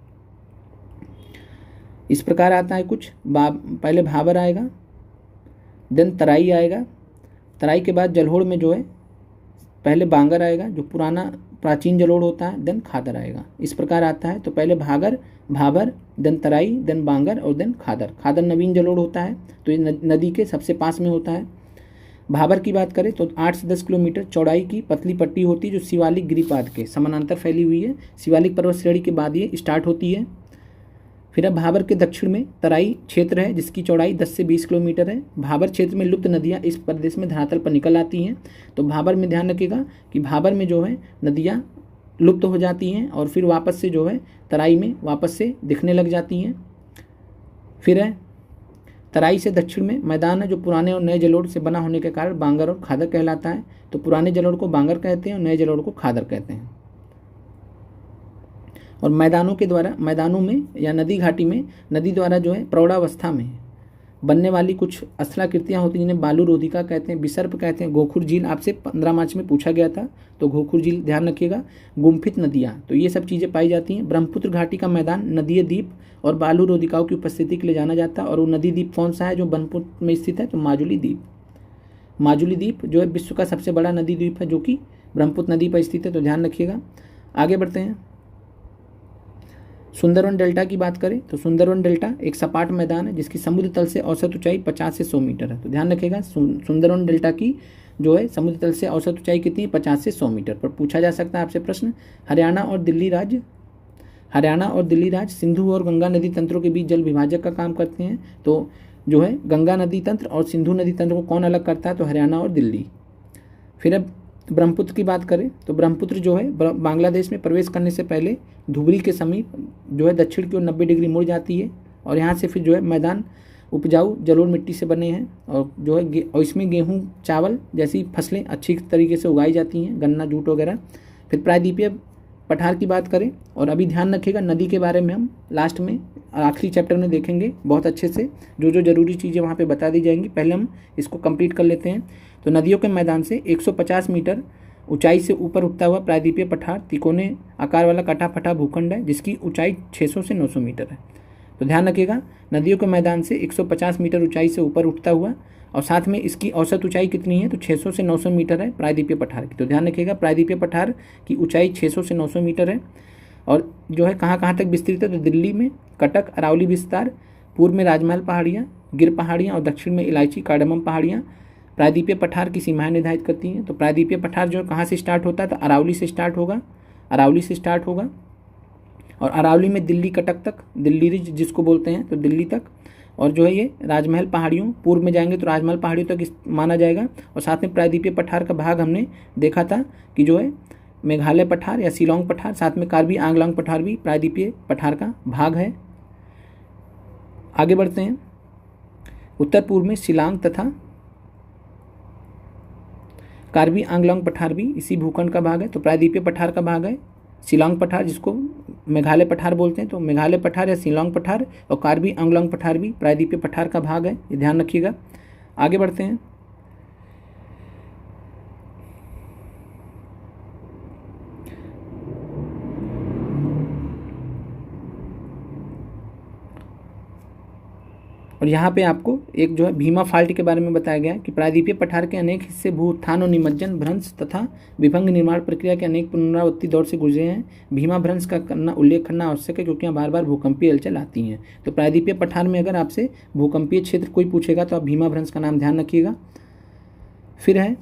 इस प्रकार आता है कुछ, पहले भाबर आएगा, देन तराई आएगा, तराई के बाद जलोढ़ में जो है पहले बांगर आएगा जो पुराना प्राचीन जलोढ़ होता है, देन खादर आएगा। इस प्रकार आता है, तो पहले भाबर, देन तराई, देन बांगर और देन खादर। खादर नवीन जलोढ़ होता है, तो ये नदी के सबसे पास में होता है। भाबर की बात करें तो 8 से 10 किलोमीटर चौड़ाई की पतली पट्टी होती है जो शिवालिक गिरिपाद के समानांतर फैली हुई है। शिवालिक पर्वत श्रेणी के बाद ये स्टार्ट होती है। फिर अब भाबर के दक्षिण में तराई क्षेत्र है जिसकी चौड़ाई 10 से 20 किलोमीटर है। भाबर क्षेत्र में लुप्त नदियाँ इस प्रदेश में धरातल पर निकल आती हैं। तो भाबर में ध्यान रखिएगा कि भाबर में जो है नदियाँ लुप्त हो जाती हैं और फिर वापस से जो है तराई में वापस से दिखने लग जाती हैं। फिर है तराई से दक्षिण में मैदान है जो पुराने और नए जलोढ़ से बना होने के कारण बांगर और खादर कहलाता है। तो पुराने जलोढ़ को बांगर कहते हैं और नए जलोढ़ को खादर कहते हैं। और मैदानों में या नदी घाटी में नदी द्वारा जो है प्रौढ़ावस्था में बनने वाली कुछ स्थलाकृतियाँ होती हैं जिन्हें बालू रोधिका कहते हैं, विसर्प कहते हैं। गोखुर झील आपसे 15 मार्च में पूछा गया था, तो गोखुर झील ध्यान रखिएगा। गुम्फित नदियाँ, तो ये सब चीज़ें पाई जाती हैं। ब्रह्मपुत्र घाटी का मैदान नदीय द्वीप और बालू रोधिकाओं की उपस्थिति के लिए जाना जाता है। और वो नदी द्वीप कौन सा है जो ब्रह्मपुत्र में स्थित है? तो माजुली द्वीप। माजुली द्वीप जो है विश्व का सबसे बड़ा नदी द्वीप है जो कि ब्रह्मपुत्र नदी पर स्थित है, तो ध्यान रखिएगा। आगे बढ़ते हैं। सुंदरवन डेल्टा की बात करें तो सुंदरवन डेल्टा एक सपाट मैदान है जिसकी समुद्र तल से औसत ऊंचाई 50 से 100 मीटर है। तो ध्यान रखिएगा सुंदरवन डेल्टा की जो है समुद्र तल से औसत ऊंचाई कितनी है? 50 से 100 मीटर। पर पूछा जा सकता है आपसे प्रश्न, हरियाणा और दिल्ली राज्य सिंधु और गंगा नदी तंत्रों के बीच जल विभाजक का काम करते हैं। तो जो है गंगा नदी तंत्र और सिंधु नदी तंत्र को कौन अलग करता है? तो हरियाणा और दिल्ली। फिर अब ब्रह्मपुत्र की बात करें तो ब्रह्मपुत्र जो है बांग्लादेश में प्रवेश करने से पहले धुबरी के समीप जो है दक्षिण की ओर 90 डिग्री मुड़ जाती है। और यहाँ से फिर जो है मैदान उपजाऊ जलोढ़ मिट्टी से बने हैं और जो है और इसमें गेहूँ चावल जैसी फसलें अच्छी तरीके से उगाई जाती हैं, गन्ना जूट वगैरह। फिर प्रायद्वीपीय पठार की बात करें और अभी ध्यान रखिएगा नदी के बारे में हम लास्ट में आखिरी चैप्टर में देखेंगे बहुत अच्छे से, जो जरूरी चीज़ें वहाँ पे बता दी जाएंगी। पहले हम इसको कंप्लीट कर लेते हैं। तो नदियों के मैदान से 150 मीटर ऊंचाई से ऊपर उठता हुआ प्रायद्वीपीय पठार तिकोने आकार वाला कटा फटा भूखंड है जिसकी ऊंचाई 600 से 900 मीटर है। तो ध्यान रखिएगा नदियों के मैदान से 150 मीटर ऊंचाई से ऊपर उठता हुआ और साथ में इसकी औसत ऊंचाई कितनी है? तो 600 से 900 मीटर है प्रायद्वीपीय पठार की। तो ध्यान रखिएगा प्रायद्वीपीय पठार की ऊंचाई 600 से 900 मीटर है। और जो है कहाँ कहाँ तक विस्तृत है? तो दिल्ली में कटक अरावली विस्तार, पूर्व में राजमहल पहाड़ियाँ, गिर पहाड़ियाँ और दक्षिण में इलायची कार्डमम पहाड़ियाँ प्रायद्वीपीय पठार की सीमाएं निर्धारित करती हैं। तो प्रायद्वीपीय पठार जो है कहाँ से स्टार्ट होता है? तो अरावली से स्टार्ट होगा और अरावली में दिल्ली कटक तक, दिल्ली रिज जिसको बोलते हैं, तो दिल्ली तक। और जो है ये राजमहल पहाड़ियों, पूर्व में जाएंगे तो राजमहल पहाड़ियों तक माना जाएगा। और साथ में प्रायद्वीपीय पठार का भाग हमने देखा था कि जो है मेघालय पठार या शिलोंग पठार, साथ में कार्बी आंगलोंग पठार भी प्रायद्वीपीय पठार का भाग है। आगे बढ़ते हैं। उत्तर पूर्व में शिलांग तथा कार्बी आंगलोंग पठार भी इसी भूखंड का भाग है। तो प्रायद्वीपीय पठार का भाग है शिलांग पठार जिसको मेघालय पठार बोलते हैं। तो मेघालय पठार या शिलांग पठार और कार्बी आंगलोंग पठार भी प्रायद्वीपीय पठार का भाग है, ये ध्यान रखिएगा। आगे बढ़ते हैं। और यहाँ पे आपको एक जो है भीमा फाल्ट के बारे में बताया गया है कि प्रायद्वीपीय पठार के अनेक हिस्से भू उत्थान और निमज्जन, भ्रंश तथा विभंग निर्माण प्रक्रिया के अनेक पुनरावृत्ति दौर से गुजरे हैं। भीमा भ्रंश का उल्लेख करना आवश्यक है क्योंकि यहाँ बार बार भूकंपीय हलचल आती हैं। तो प्रायद्वीपीय पठार में अगर आपसे भूकंपीय क्षेत्र कोई पूछेगा तो आप भीमा भ्रंश का नाम ध्यान रखिएगा। फिर है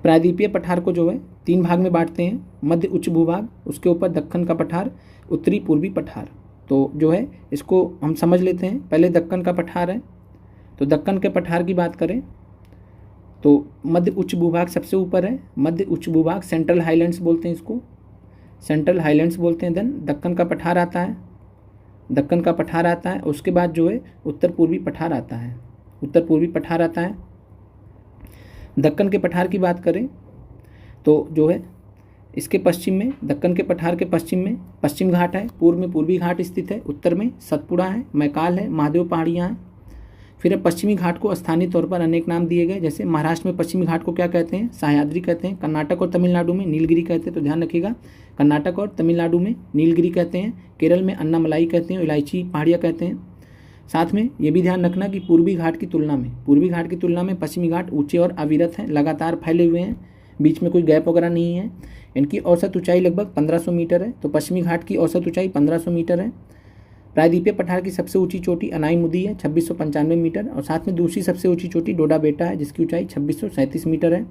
प्रायद्वीपीय पठार को जो है 3 भाग में बांटते हैं, मध्य उच्च भूभाग, उसके ऊपर दक्कन का पठार, उत्तरी पूर्वी पठार। तो जो है इसको हम समझ लेते हैं। पहले दक्कन का पठार है, तो दक्कन के पठार की बात करें तो मध्य उच्च भूभाग सबसे ऊपर है। मध्य उच्च भूभाग सेंट्रल हाईलैंड्स बोलते हैं, इसको सेंट्रल हाईलैंड्स बोलते हैं। देन दक्कन का पठार आता है, उसके बाद जो है उत्तर पूर्वी पठार आता है। दक्कन के पठार की बात करें तो जो है इसके पश्चिम में, दक्कन के पठार के पश्चिम में पश्चिम घाट है, पूर्व में पूर्वी घाट स्थित है, उत्तर में सतपुड़ा है, मैकाल है, महादेव पहाड़ियाँ हैं। फिर पश्चिमी घाट को स्थानीय तौर पर अनेक नाम दिए गए, जैसे महाराष्ट्र में पश्चिमी घाट को क्या कहते हैं? सह्याद्री कहते हैं। कर्नाटक और तमिलनाडु में नीलगिरी कहते हैं। तो ध्यान रखिएगा कर्नाटक और तमिलनाडु में नीलगिरी कहते हैं। केरल में अन्नामलाई कहते हैं, इलायची पहाड़ियाँ कहते हैं। साथ में ये भी ध्यान रखना कि पूर्वी घाट की तुलना में पश्चिमी घाट ऊँचे और अविरत हैं, लगातार फैले हुए हैं, बीच में कोई गैप वगैरह नहीं है। इनकी औसत ऊंचाई लगभग 1500 मीटर है। तो पश्चिमी घाट की औसत ऊंचाई 1500 मीटर है। प्रायद्वीपीय पठार की सबसे ऊंची चोटी अनाईमुदी है 2695 मीटर और साथ में दूसरी सबसे ऊंची चोटी डोडा बेटा है जिसकी ऊंचाई 2637 मीटर है।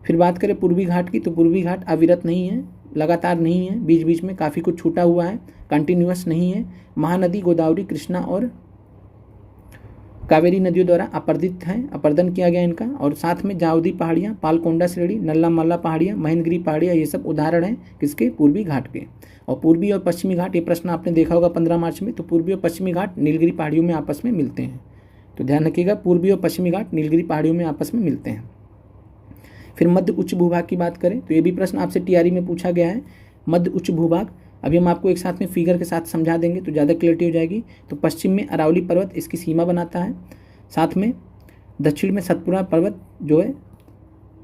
फिर बात करें पूर्वी घाट की, तो पूर्वी घाट अविरत नहीं है, लगातार नहीं है, बीच बीच में काफ़ी कुछ छूटा हुआ है, कंटिन्यूअस नहीं है। महानदी गोदावरी, कृष्णा और कावेरी नदियों द्वारा अपर्दित हैं, अपर्दन किया गया इनका। और साथ में जावदी पहाड़ियाँ, पालकोंडा श्रेणी, नल्ला मल्ला पहाड़ियाँ, महेंद्रगिरी पहाड़ियाँ, ये सब उदाहरण हैं किसके? पूर्वी घाट के। और पूर्वी और पश्चिमी घाट, ये प्रश्न आपने देखा होगा 15 मार्च में, तो पूर्वी और पश्चिमी घाट नीलगिरी पहाड़ियों में आपस में मिलते हैं। तो ध्यान रखिएगा, पूर्वी और पश्चिमी घाट नीलगिरी पहाड़ियों में आपस में मिलते हैं। फिर मध्य उच्च भूभाग की बात करें तो ये भी प्रश्न आपसे टीआरई में पूछा गया है। मध्य उच्च भूभाग, अभी हम आपको एक साथ में फिगर के साथ समझा देंगे तो ज़्यादा क्लियरिटी हो जाएगी। तो पश्चिम में अरावली पर्वत इसकी सीमा बनाता है, साथ में दक्षिण में सतपुड़ा पर्वत जो है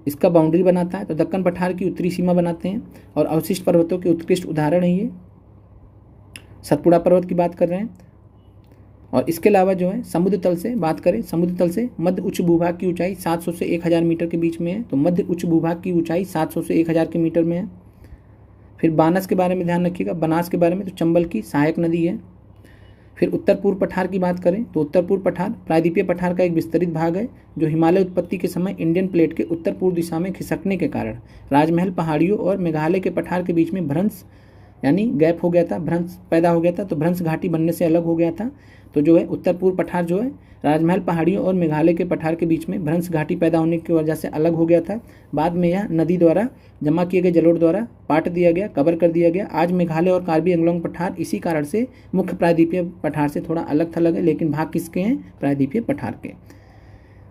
इसका बाउंड्री बनाता है। तो दक्कन पठार की उत्तरी सीमा बनाते हैं और अवशिष्ट पर्वतों के उत्कृष्ट उदाहरण है ये। सतपुड़ा पर्वत की बात कर रहे हैं। और इसके अलावा जो है समुद्र तल से बात करें, समुद्र तल से मध्य उच्च भूभाग की ऊंचाई 700 से 1000 मीटर के बीच में है। तो मध्य उच्च भूभाग की ऊंचाई 700 से 1000 के मीटर में है। फिर बानस के बारे में ध्यान रखिएगा, बनास के बारे में, तो चंबल की सहायक नदी है। फिर उत्तर पूर्व पठार की बात करें तो उत्तर पूर्व पठार प्रायद्वीपीय पठार का एक विस्तरित भाग है जो हिमालय उत्पत्ति के समय इंडियन प्लेट के उत्तर पूर्व दिशा में खिसकने के कारण राजमहल पहाड़ियों और मेघालय के पठार के बीच में भ्रंश यानी गैप हो गया था, भ्रंश पैदा हो गया था। तो भ्रंश घाटी बनने से अलग हो गया था। तो जो है उत्तर पूर्व पठार जो है राजमहल पहाड़ियों और मेघालय के पठार के बीच में भ्रंश घाटी पैदा होने की वजह से अलग हो गया था। बाद में यह नदी द्वारा जमा किए गए जलोढ़ द्वारा पाट दिया गया, कवर कर दिया गया। आज मेघालय और कार्बी एंगलोंग पठार इसी कारण से मुख्य प्रायद्वीपीय पठार से थोड़ा अलग थलग है, लेकिन भाग किसके हैं? प्रायद्वीपीय पठार के।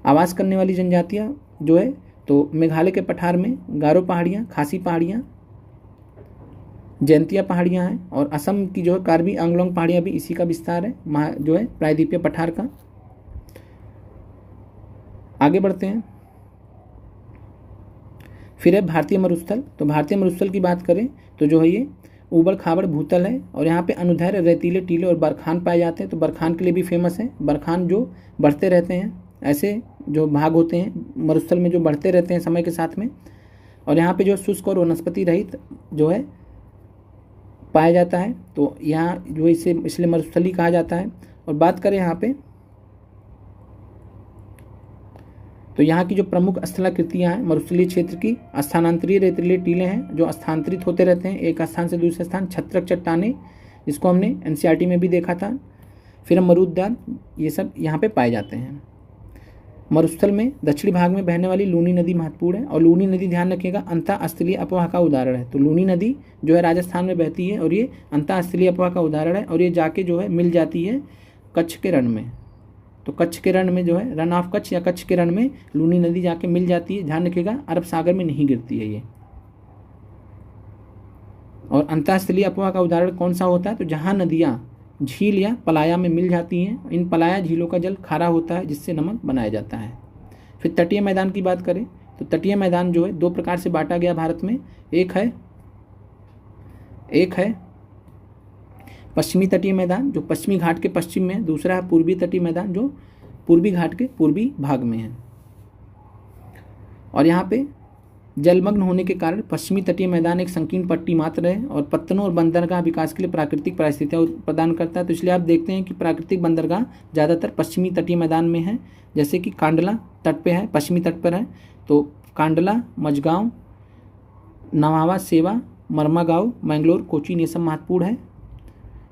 आवास करने वाली जनजातियाँ जो है तो मेघालय के पठार में गारो पहाड़ियाँ, खासी पहाड़ियाँ, जयंतिया पहाड़ियाँ हैं। और असम की जो है कार्बी आंगलोंग पहाड़ियाँ भी इसी का विस्तार है जो है प्रायद्वीपीय पठार का। आगे बढ़ते हैं। फिर है भारतीय मरुस्थल। तो भारतीय मरुस्थल की बात करें तो जो है ये ऊबड़ खाबड़ भूतल है और यहाँ पे अनुदैर्य रेतीले टीले और बरखान पाए जाते हैं। तो बरखान के लिए भी फेमस है। बरखान जो बढ़ते रहते हैं, ऐसे जो भाग होते हैं मरुस्थल में जो बढ़ते रहते हैं समय के साथ में। और यहाँ पे जो शुष्क और वनस्पति रहित जो है पाया जाता है। तो यहाँ जो इसे इसलिए मरुस्थली कहा जाता है। और बात करें यहाँ पे तो यहाँ की जो प्रमुख स्थलाकृतियाँ हैं मरुस्थलीय क्षेत्र की, स्थानांतरीय रेतीले टीले हैं जो स्थानांतरित होते रहते हैं एक स्थान से दूसरे स्थान, छत्रक चट्टानें जिसको हमने एनसीईआरटी में भी देखा था, फिर मरुद्यान, ये सब यहाँ पे पाए जाते हैं। मरुस्थल में दक्षिणी भाग में बहने वाली लूनी नदी महत्वपूर्ण है। और लूनी नदी ध्यान रखिएगा अंतःस्थलीय अपवाह का उदाहरण है। तो लूनी नदी जो है राजस्थान में बहती है और ये अंतःस्थलीय अपवाह का उदाहरण है। और ये जाके जो है मिल जाती है कच्छ के रण में। तो कच्छ के रण में जो है रन ऑफ कच्छ या कच्छ के रण में लूनी नदी जाके मिल जाती है। ध्यान रखिएगा अरब सागर में नहीं गिरती है ये। और अंतःस्थलीय अपवाह का उदाहरण कौन सा होता है? तो जहाँ नदियाँ झील या पलाया में मिल जाती हैं। इन पलाया झीलों का जल खारा होता है जिससे नमक बनाया जाता है। फिर तटीय मैदान की बात करें तो तटीय मैदान जो है दो प्रकार से बांटा गया भारत में। एक है पश्चिमी तटीय मैदान जो पश्चिमी घाट के पश्चिम में है। दूसरा है पूर्वी तटीय मैदान जो पूर्वी घाट के पूर्वी भाग में है। और यहाँ पे जलमग्न होने के कारण पश्चिमी तटीय मैदान एक संकीर्ण पट्टी मात्र है और पत्तनों और बंदरगाह विकास के लिए प्राकृतिक परिस्थितियाँ प्रदान करता है। तो इसलिए आप देखते हैं कि प्राकृतिक बंदरगाह ज़्यादातर पश्चिमी तटीय मैदान में है, जैसे कि कांडला तट पे है, पश्चिमी तट पर है। तो कांडला, मझगांव, नवावा, सेवा, मरमागांव, मैंगलोर, कोचीन ये सब महत्वपूर्ण है।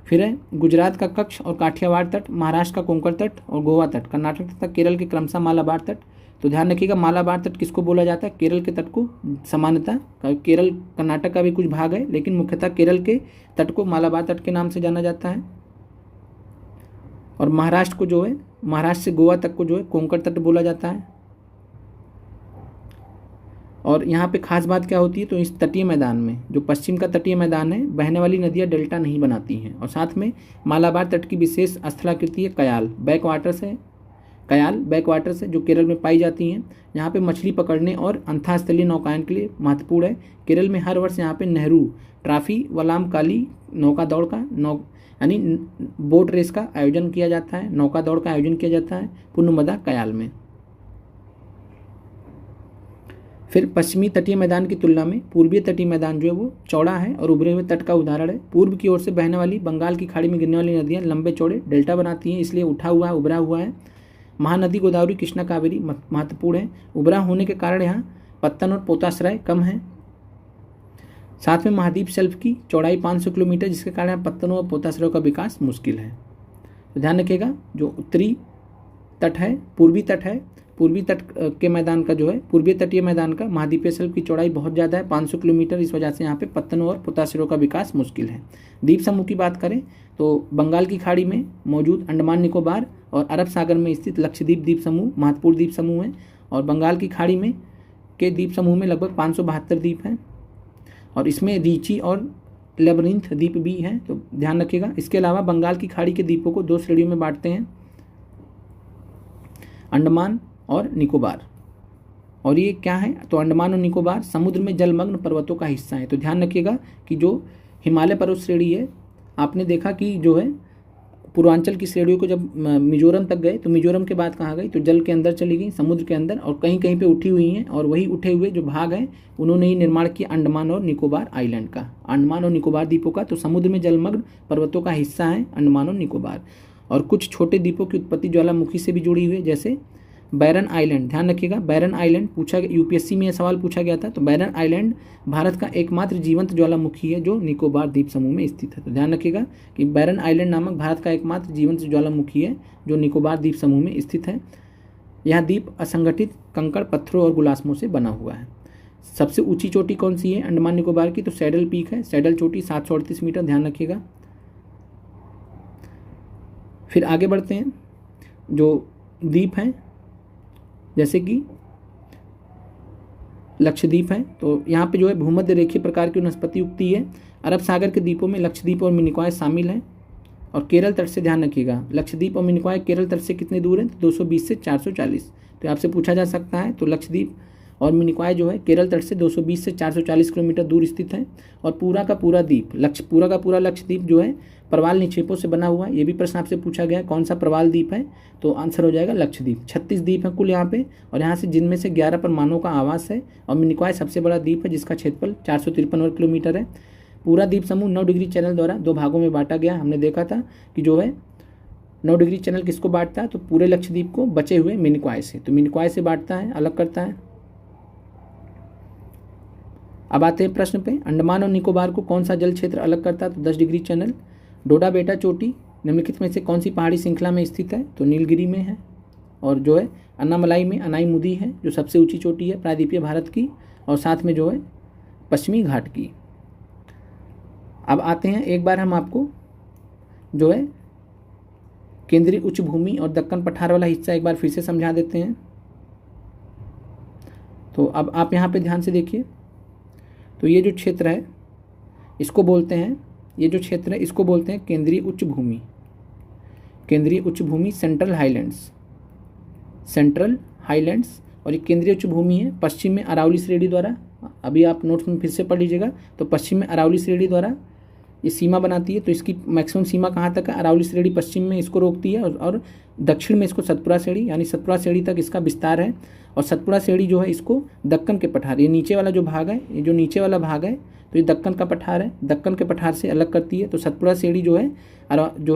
फिर है गुजरात का कच्छ और काठियावाड़ तट, महाराष्ट्र का कोंकण तट और गोवा तट, कर्नाटक तथा केरल के क्रमशः मालाबार तट। तो ध्यान रखिएगा मालाबार तट किसको बोला जाता है? केरल के तट को। सामान्यतः केरल कर्नाटक का भी कुछ भाग है लेकिन मुख्यतः केरल के तट को मालाबार तट के नाम से जाना जाता है। और महाराष्ट्र को जो है महाराष्ट्र से गोवा तक को जो है कोंकण तट बोला जाता है। और यहाँ पे खास बात क्या होती है? तो इस तटीय मैदान में जो पश्चिम का तटीय मैदान है बहने वाली नदियाँ डेल्टा नहीं बनाती हैं। और साथ में मालाबार तट की विशेष स्थलाकृति है कयाल बैकवाटर्स है जो केरल में पाई जाती हैं। यहाँ पे मछली पकड़ने और अंतःस्थलीय नौकायन के लिए महत्वपूर्ण है। केरल में हर वर्ष यहाँ पे नेहरू ट्रॉफी वलाम काली नौका दौड़ का यानी बोट रेस का आयोजन किया जाता है, नौका दौड़ का आयोजन किया जाता है पुन्नमदा कयाल में। फिर पश्चिमी तटीय मैदान की तुलना में पूर्वीय तटीय मैदान जो है वो चौड़ा है और उभरे हुए तट का उदाहरण है। पूर्व की ओर से बहने वाली बंगाल की खाड़ी में गिरने वाली नदियाँ लंबे चौड़े डेल्टा बनाती हैं, इसलिए उठा हुआ है, उभरा हुआ है। महानदी गोदावरी कृष्णा कावेरी महत्वपूर्ण है। उभरा होने के कारण यहाँ पत्तन और पोताश्रय कम है। साथ में महाद्वीप शेल्फ की चौड़ाई 500 किलोमीटर जिसके कारण पत्तनों और पोताश्रयों का विकास मुश्किल है। तो ध्यान रखिएगा जो उत्तरी तट है, पूर्वी तट है, पूर्वी तट के मैदान का जो है, पूर्वी तटीय मैदान का महाद्वीपीय शेल्फ की चौड़ाई बहुत ज़्यादा है, 500 किलोमीटर। इस वजह से यहाँ पे पत्तनों और पोताश्रयों का विकास मुश्किल है। द्वीप समूह की बात करें तो बंगाल की खाड़ी में मौजूद अंडमान निकोबार और अरब सागर में स्थित लक्षद्वीप द्वीप समूह महत्वपूर्ण द्वीप समूह हैं, और बंगाल की खाड़ी में के द्वीप समूह में लगभग 572 द्वीप हैं, और इसमें रीची और लेबरिंथ द्वीप भी हैं, तो ध्यान रखिएगा। इसके अलावा बंगाल की खाड़ी के द्वीपों को 2 श्रेणियों में बांटते हैं, अंडमान और निकोबार। और ये क्या है, तो अंडमान और निकोबार समुद्र में जलमग्न पर्वतों का हिस्सा है। तो ध्यान रखिएगा कि जो हिमालय पर्वत श्रेणी है, आपने देखा कि जो है पूर्वांचल की श्रेणियों को जब मिजोरम तक गए तो मिजोरम के बाद कहाँ गई, तो जल के अंदर चली गई, समुद्र के अंदर, और कहीं कहीं पे उठी हुई हैं, और वही उठे हुए जो भाग हैं उन्होंने ही निर्माण किया अंडमान और निकोबार आइलैंड का, अंडमान और निकोबार द्वीपों का। तो समुद्र में जलमग्न पर्वतों का हिस्सा है अंडमान और निकोबार। और कुछ छोटे द्वीपों की उत्पत्ति ज्वालामुखी से भी जुड़ी हुई है, जैसे बैरन आइलैंड। ध्यान रखिएगा, बैरन आइलैंड पूछा, यूपीएससी में यह सवाल पूछा गया था। तो बैरन आइलैंड भारत का एकमात्र जीवंत ज्वालामुखी है जो निकोबार द्वीप समूह में स्थित है। तो ध्यान रखिएगा कि बैरन आइलैंड नामक भारत का एकमात्र जीवंत ज्वालामुखी है जो निकोबार द्वीप समूह में स्थित है। यह द्वीप असंगठित कंकड़, पत्थरों और गुलास्मों से बना हुआ है। सबसे ऊंची चोटी कौन सी है अंडमान निकोबार की, तो सैडल पीक है, सैडल चोटी 738 मीटर। ध्यान रखिएगा। फिर आगे बढ़ते हैं, जो द्वीप हैं जैसे कि लक्षद्वीप है, तो यहाँ पे जो है भूमध्य रेखीय प्रकार की वनस्पति उगती है। अरब सागर के द्वीपों में लक्षद्वीप और मिनिकॉय शामिल हैं, और केरल तट से, ध्यान रखिएगा, लक्षद्वीप और मिनिकॉय केरल तट से कितने दूर हैं, तो 220 से 440। तो आपसे पूछा जा सकता है, तो लक्षद्वीप और मिनिकॉय जो है केरल तट से 220 से 440 किलोमीटर दूर स्थित है। और पूरा का पूरा द्वीप पूरा का पूरा लक्षद्वीप जो है प्रवाल निक्षेपों से बना हुआ है। ये भी प्रश्न आपसे पूछा गया है, कौन सा प्रवाल द्वीप है, तो आंसर हो जाएगा लक्षद्वीप। 36 द्वीप हैं कुल यहाँ पे, और यहाँ से जिनमें से 11 पर मानव का आवास है। और मिनिकॉय सबसे बड़ा द्वीप है जिसका क्षेत्रफल 453 वर्ग किलोमीटर है। पूरा द्वीप समूह 9 डिग्री चैनल द्वारा 2 भागों में बांटा गया। हमने देखा था कि जो है 9 डिग्री चैनल किसको बांटता है, तो पूरे लक्षद्वीप को बचे हुए मिनिकॉय से, तो मिनिकॉय से बांटता है, अलग करता है। अब आते हैं प्रश्न पे, अंडमान और निकोबार को कौन सा जल क्षेत्र अलग करता है, तो 10 डिग्री चैनल। डोडा बेटा चोटी निम्नलिखित में से कौन सी पहाड़ी श्रृंखला में स्थित है, तो नीलगिरी में है। और जो है अन्नामलाई में अनाईमुदी है जो सबसे ऊंची चोटी है प्रायद्वीपीय भारत की, और साथ में जो है पश्चिमी घाट की। अब आते हैं, एक बार हम आपको जो है केंद्रीय उच्च भूमि और दक्कन पठार वाला हिस्सा एक बार फिर से समझा देते हैं। तो अब आप यहाँ पे ध्यान से देखिए, तो ये जो क्षेत्र है इसको बोलते हैं, ये जो क्षेत्र है इसको बोलते हैं केंद्रीय उच्च भूमि, केंद्रीय उच्च भूमि, सेंट्रल हाईलैंड्स, सेंट्रल हाईलैंड्स। और ये केंद्रीय उच्च भूमि है पश्चिम में अरावली श्रेणी द्वारा, अभी आप नोट्स में फिर से पढ़ लीजिएगा, तो पश्चिम में अरावली श्रेणी द्वारा ये सीमा बनाती है। तो इसकी मैक्सिमम सीमा कहाँ तक है, अरावली श्रेणी पश्चिम में इसको रोकती है, और दक्षिण में इसको सतपुड़ा श्रेणी, यानी सतपुड़ा श्रेणी तक इसका विस्तार है। और सतपुड़ा श्रेणी जो है इसको दक्कन के पठार, ये नीचे वाला जो भाग है, ये जो नीचे वाला भाग है तो ये दक्कन का पठार है, दक्कन के पठार से अलग करती है। तो सतपुड़ा श्रेणी जो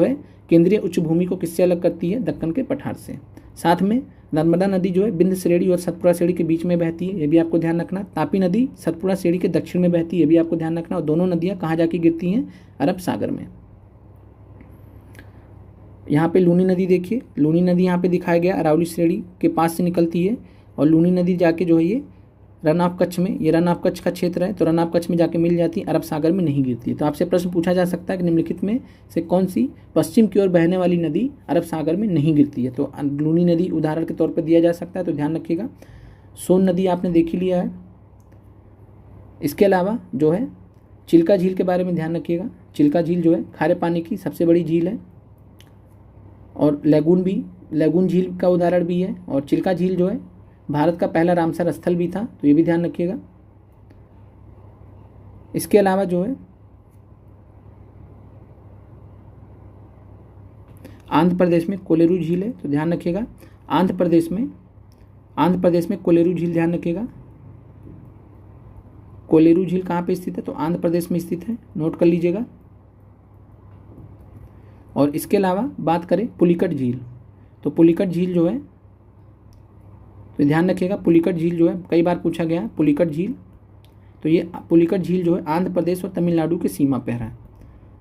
है केंद्रीय उच्च भूमि को किससे अलग करती है, दक्कन के पठार से। साथ में नर्मदा नदी जो है बिंद श्रेणी और सतपुड़ा श्रेणी के बीच में बहती है, ये भी आपको ध्यान रखना। तापी नदी सतपुड़ा श्रेणी के दक्षिण में बहती है, ये भी आपको ध्यान रखना। और दोनों नदियाँ कहाँ जाके गिरती हैं, अरब सागर में। यहाँ पे लूनी नदी देखिए, लूनी नदी यहाँ पे दिखाया गया अरावली श्रेणी के पास से निकलती है, और लूनी नदी जाके जो है ये रन ऑफ कच्छ में, ये रन ऑफ कच्छ का क्षेत्र है, तो रन ऑफ कच्छ में जाके मिल जाती है, अरब सागर में नहीं गिरती है। तो आपसे प्रश्न पूछा जा सकता है कि निम्नलिखित में से कौन सी पश्चिम की ओर बहने वाली नदी अरब सागर में नहीं गिरती है, तो लूनी नदी उदाहरण के तौर पर दिया जा सकता है, तो ध्यान रखिएगा। सोन नदी आपने देख ही लिया है। इसके अलावा जो है चिल्का झील के बारे में ध्यान रखिएगा। चिल्का झील जो है खारे पानी की सबसे बड़ी झील है, और लैगून झील का उदाहरण भी है। और चिल्का झील जो है भारत का पहला रामसर स्थल भी था, तो ये भी ध्यान रखिएगा। इसके अलावा जो है आंध्र प्रदेश में कोलेरू झील है, तो ध्यान रखिएगा। आंध्र प्रदेश में कोलेरू झील, ध्यान रखिएगा। कोलेरू झील कहाँ पे स्थित है, तो आंध्र प्रदेश में स्थित है, नोट कर लीजिएगा। और इसके अलावा बात करें पुलिकट झील, तो पुलिकट झील जो है, तो ध्यान रखिएगा, पुलिकट झील जो है कई बार पूछा गया पुलिकट झील, तो ये पुलिकट झील जो है आंध्र प्रदेश और तमिलनाडु के सीमा पर है।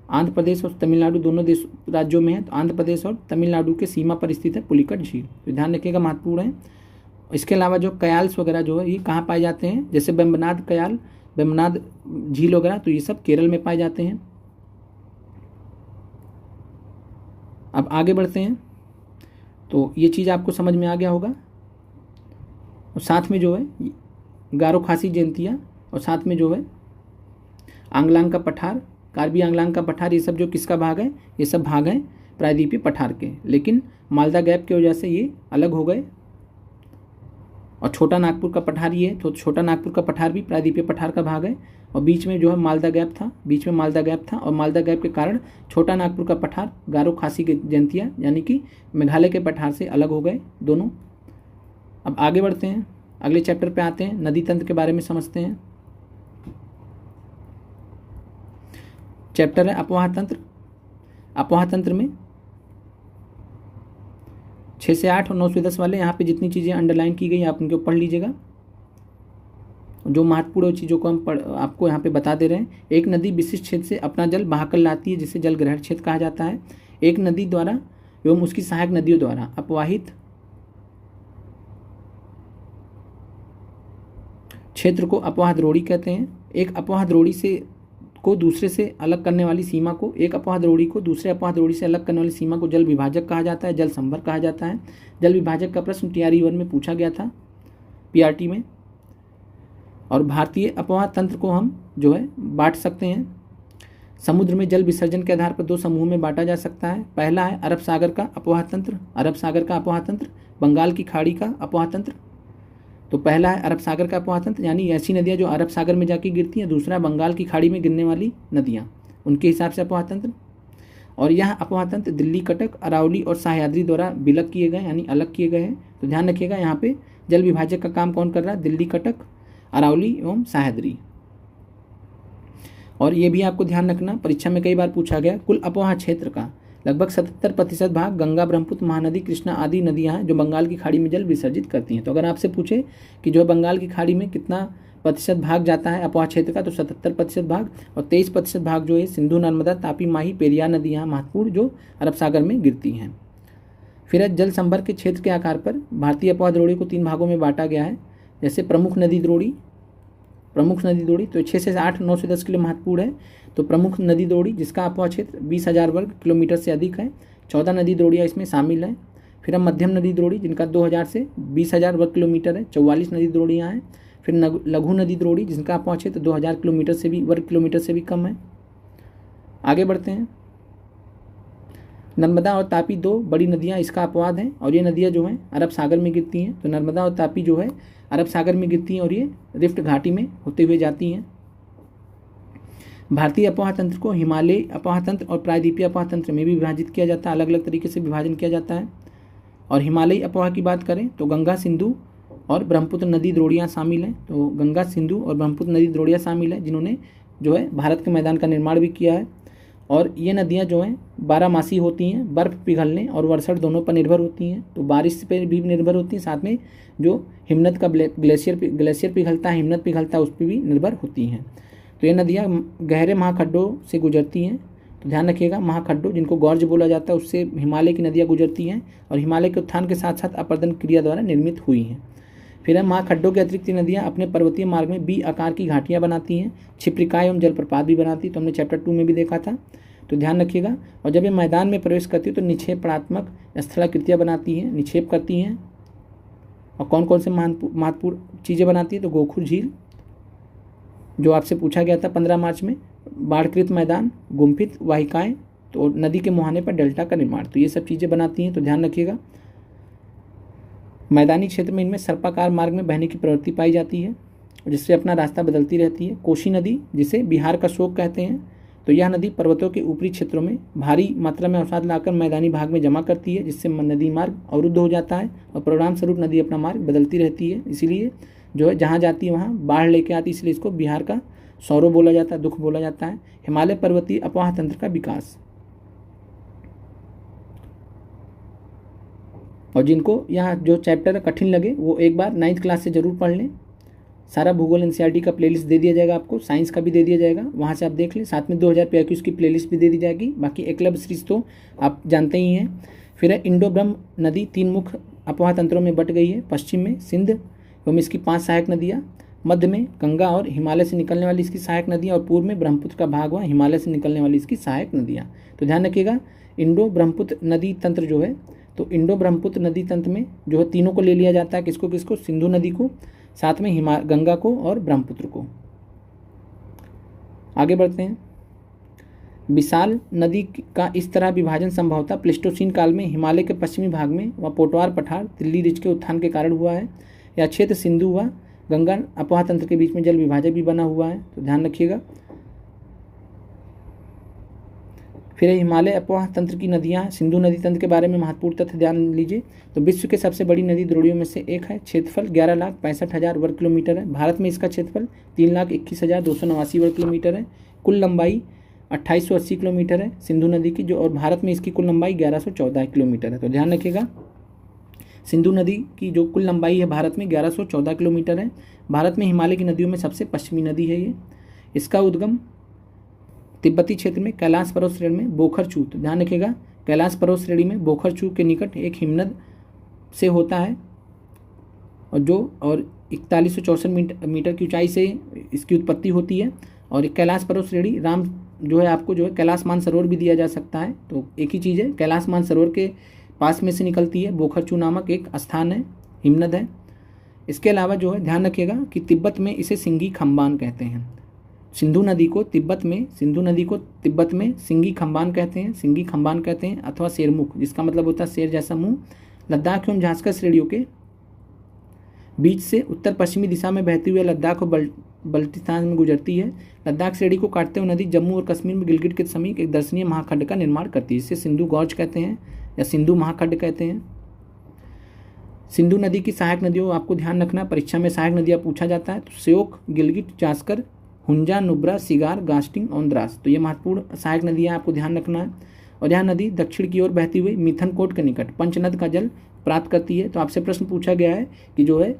आंध्र प्रदेश और तमिलनाडु दोनों राज्यों में है। तो आंध्र प्रदेश और तमिलनाडु के सीमा पर स्थित है पुलिकट झील, तो ध्यान रखिएगा, महत्वपूर्ण है। इसके अलावा जो कयाल्स वगैरह जो है ये कहाँ पाए जाते हैं, जैसे वेम्बनाड कयाल, वेम्बनाड झील वगैरह, तो ये सब केरल में पाए जाते हैं। अब आगे बढ़ते हैं, तो ये चीज़ आपको समझ में आ गया होगा। और साथ में जो है गारो खासी जयंतिया, और साथ में जो है आंगलांग का पठार, कार्बी आंगलांग का पठार, ये सब जो किसका भाग है, ये सब भाग हैं प्रायद्वीपीय पठार के, लेकिन मालदा गैप की वजह से ये अलग हो गए। और छोटा नागपुर का पठार ये है, तो छोटा नागपुर का पठार भी प्रायद्वीपीय पठार का भाग है। और बीच में जो है मालदा गैप था, बीच में मालदा गैप था, और मालदा गैप के कारण छोटा नागपुर का पठार गारो खासी के जयंतिया यानी कि मेघालय के पठार से अलग हो गए दोनों। अब आगे बढ़ते हैं, अगले चैप्टर पे आते हैं, नदी तंत्र के बारे में समझते हैं। चैप्टर है अपवाह तंत्र। अपवाह तंत्र में 6 से 8 और 9 से 10 वाले, यहाँ पे जितनी चीज़ें अंडरलाइन की गई आप उनको पढ़ लीजिएगा। जो महत्वपूर्ण चीज़ों को हम आपको यहाँ पे बता दे रहे हैं। एक नदी विशिष्ट क्षेत्र से अपना जल बहाकर लाती है, जिसे जल ग्रहण क्षेत्र कहा जाता है। एक नदी द्वारा एवं उसकी सहायक नदियों द्वारा अपवाहित क्षेत्र को अपवाह द्रोणी कहते हैं। एक अपवाह द्रोणी से को दूसरे से अलग करने वाली सीमा को, एक अपवाह द्रोणी को दूसरे अपवाह द्रोणी से अलग करने वाली सीमा को जल विभाजक कहा जाता है, जल संभर कहा जाता है। जल विभाजक का प्रश्न TRE 1 में पूछा गया था, PRT में। और भारतीय अपवाह तंत्र को हम जो है बांट सकते हैं। समुद्र में जल विसर्जन के आधार पर 2 समूह में बांटा जा सकता है। पहला है अरब सागर का अपवाह तंत्र, अरब सागर का अपवाह तंत्र, बंगाल की खाड़ी का अपवाह तंत्र। तो पहला है अरब सागर का अपवाह तंत्र, यानी ऐसी नदियाँ जो अरब सागर में जाके गिरती हैं। दूसरा बंगाल की खाड़ी में गिरने वाली नदियाँ, उनके हिसाब से अपवाह तंत्र। और यह अपवाह तंत्र दिल्ली, कटक, अरावली और सह्याद्री द्वारा विलग किए गए, यानी अलग किए गए हैं। तो ध्यान रखिएगा, यहाँ पे जल विभाजक का काम कौन कर रहा है, दिल्ली, कटक, अरावली एवं सह्याद्री। और ये भी आपको ध्यान रखना, परीक्षा में कई बार पूछा गया, कुल अपवाह क्षेत्र का लगभग 77% भाग गंगा, ब्रह्मपुत्र, महानदी, कृष्णा आदि नदियां हैं जो बंगाल की खाड़ी में जल विसर्जित करती हैं। तो अगर आपसे पूछे कि जो बंगाल की खाड़ी में कितना प्रतिशत भाग जाता है अपवाह क्षेत्र का, तो 77% भाग, और 23% भाग जो है सिंधु, नर्मदा, तापी, माही, पेरियार नदियाँ महत्वपूर्ण जो अरब सागर में गिरती हैं। फिर है जल संभर के क्षेत्र के आकार पर भारतीय अपवाह द्रोणी को 3 भागों में बांटा गया है। जैसे प्रमुख नदी द्रोणी, तो 6 से 8, 9 से 10 किलो महत्वपूर्ण है। तो प्रमुख नदी द्रोणी जिसका अपवाह क्षेत्र 20,000 वर्ग किलोमीटर से अधिक है, 14 नदी द्रोणियाँ इसमें शामिल हैं। फिर हम मध्यम नदी द्रोणी जिनका 2,000 से 20,000 वर्ग किलोमीटर है, 44 नदी द्रोणियाँ हैं। फिर लघु नदी द्रोणी जिनका अपवाह क्षेत्र 2,000 किलोमीटर से भी वर्ग किलोमीटर से भी कम है। आगे बढ़ते हैं, नर्मदा और तापी 2 बड़ी नदियाँ इसका अपवाद हैं, और ये नदियाँ जो हैं अरब सागर में गिरती हैं। तो नर्मदा और तापी जो है अरब सागर में गिरती हैं और ये रिफ्ट घाटी में होते हुए जाती हैं। भारतीय अपवाह तंत्र को हिमालयी अपवाह तंत्र और प्रायद्वीपीय अपवाह तंत्र में भी विभाजित किया जाता है, अलग अलग तरीके से विभाजन किया जाता है। और हिमालयी अपवाह की बात करें तो गंगा, सिंधु और ब्रह्मपुत्र नदी द्रोणियाँ शामिल हैं। तो गंगा, सिंधु और ब्रह्मपुत्र नदी द्रोणियाँ शामिल हैं, जिन्होंने जो है भारत के मैदान का निर्माण भी किया है। और ये नदियाँ जो हैं 12 होती हैं, बर्फ़ पिघलने और वर्षण दोनों पर निर्भर होती हैं। तो बारिश पर भी निर्भर होती हैं, साथ में जो हिमनद का ग्लेशियर पिघलता है, हिमनद पिघलता है, उस पर भी निर्भर होती हैं। तो ये नदियाँ गहरे महाखड्डों से गुजरती हैं। तो ध्यान रखिएगा, महाखड्डों जिनको गॉर्ज बोला जाता है, उससे हिमालय की नदियाँ गुजरती हैं और हिमालय के उत्थान के साथ साथ अपर्दन क्रिया द्वारा निर्मित हुई हैं। फिर महाखड्डों के अतिरिक्त नदियाँ अपने पर्वतीय मार्ग में बी आकार की घाटियाँ बनाती हैं, छिप्रिकाएँ एवं जलप्रपात भी बनाती, तो हमने चैप्टर 2 में भी देखा था। तो ध्यान रखिएगा। और जब ये मैदान में प्रवेश करती है तो निक्षेपणात्मक स्थलाकृतियाँ बनाती हैं, निक्षेप करती हैं। और कौन कौन से महत्वपूर्ण चीज़ें बनाती है, तो गोखुर झील जो आपसे पूछा गया था 15 मार्च में, बाढ़कृत मैदान, गुम्फित वाहिकाएँ, तो नदी के मुहाने पर डेल्टा का निर्माण, तो ये सब चीज़ें बनाती हैं। तो ध्यान रखिएगा, मैदानी क्षेत्र में इनमें सर्पाकार मार्ग में बहने की प्रवृत्ति पाई जाती है, जिससे अपना रास्ता बदलती रहती है। कोसी नदी जिसे बिहार का शोक कहते हैं, तो यह नदी पर्वतों के ऊपरी क्षेत्रों में भारी मात्रा में अवसाद लाकर मैदानी भाग में जमा करती है, जिससे नदी मार्ग अवरुद्ध हो जाता है और परिणाम स्वरूप नदी अपना मार्ग बदलती रहती है। इसीलिए जो है जहाँ जाती है वहाँ बाढ़ लेके आती है, इसलिए इसको बिहार का सौरव बोला जाता है, दुख बोला जाता है। हिमालय पर्वतीय अपवाह तंत्र का विकास, और जिनको यहाँ जो चैप्टर कठिन लगे वो एक बार 9th क्लास से जरूर पढ़ लें। सारा भूगोल एनसीईआरटी का प्लेलिस्ट दे दिया जाएगा आपको, साइंस का भी दे दिया जाएगा, वहाँ से आप देख लें। साथ में 2000 PIQs की प्लेलिस्ट भी दे दी जाएगी। बाकी एकलव्य सीरीज तो आप जानते ही हैं। फिर है इंडो ब्रह्म नदी 3 मुख्य अपवाह तंत्रों में बट गई है। पश्चिम में सिंध एवं इसकी 5 सहायक नदियाँ, मध्य में गंगा और हिमालय से निकलने वाली इसकी सहायक नदियाँ, और पूर्व में ब्रह्मपुत्र का भाग हुआ हिमालय से निकलने वाली इसकी सहायक नदियाँ। तो ध्यान रखिएगा इंडो ब्रह्मपुत्र नदी तंत्र जो है, तो इंडो ब्रह्मपुत्र नदी तंत्र में जो है तीनों को ले लिया जाता है। किसको किसको? सिंधु नदी को, साथ में गंगा को और ब्रह्मपुत्र को। आगे बढ़ते हैं। विशाल नदी का इस तरह विभाजन संभवतः प्लेस्टोसीन काल में हिमालय के पश्चिमी भाग में व पोटवार पठार दिल्ली रिज के उत्थान के कारण हुआ है। यह क्षेत्र सिंधु व गंगा अपवाह तंत्र के बीच में जल विभाजक भी बना हुआ है, तो ध्यान रखिएगा। फिर हिमालय अपवाह तंत्र की नदियाँ, सिंधु नदी तंत्र के बारे में महत्वपूर्ण तथ्य ध्यान लीजिए। तो विश्व के सबसे बड़ी नदी द्रोणियों में से एक है। क्षेत्रफल 11,65,000 वर्ग किलोमीटर है। भारत में इसका क्षेत्रफल 3,21,289 वर्ग किलोमीटर है। कुल लंबाई 2880 किलोमीटर है सिंधु नदी की, जो और भारत में इसकी कुल लंबाई 1114 किलोमीटर है। तो ध्यान रखिएगा सिंधु नदी की जो कुल लंबाई है भारत में 1114 किलोमीटर है। भारत में हिमालय की नदियों में सबसे पश्चिमी नदी है ये। इसका उद्गम तिब्बती क्षेत्र में कैलाश पर्वत श्रेणी में बोखरचू, तो ध्यान रखिएगा कैलाश पर्वत श्रेणी में बोखरचू के निकट एक हिमनद से होता है, और 4164 मीटर की ऊंचाई से इसकी उत्पत्ति होती है। और कैलाश पर्वत श्रेणी राम जो है आपको जो है कैलाश मानसरोवर भी दिया जा सकता है, तो एक ही चीज़ है। कैलाश मानसरोवर के पास में से निकलती है, बोखरचू नामक एक स्थान है, हिमनद है। इसके अलावा जो है ध्यान रखिएगा कि तिब्बत में इसे सिंगी खम्बान कहते हैं। सिंधु नदी को तिब्बत में सिंगी खम्बान कहते हैं अथवा शेरमुख, जिसका मतलब होता है शेर जैसा मुंह। लद्दाख एवं झांसकर श्रेणियों के बीच से उत्तर पश्चिमी दिशा में बहती हुई लद्दाख और बल्टिस्तान में गुजरती है। लद्दाख श्रेणी को काटते हुए नदी जम्मू और कश्मीर में गिलगिट के समीप एक दर्शनीय महाखंड का निर्माण करती है। इसे सिंधु गॉर्ज कहते हैं या सिंधु महाखंड कहते हैं। सिंधु नदी की सहायक नदियों आपको ध्यान रखना, परीक्षा में सहायक नदियाँ पूछा जाता है, तो श्योक, गिलगिट, जास्कर, हुंजा, नुब्रा, सिगार, गास्टिंग और द्रास, तो ये महत्वपूर्ण सहायक नदियाँ आपको ध्यान रखना है। और यह नदी दक्षिण की ओर बहती हुई मिथनकोट के निकट पंचनद का जल प्राप्त करती है। तो आपसे प्रश्न पूछा गया है कि जो है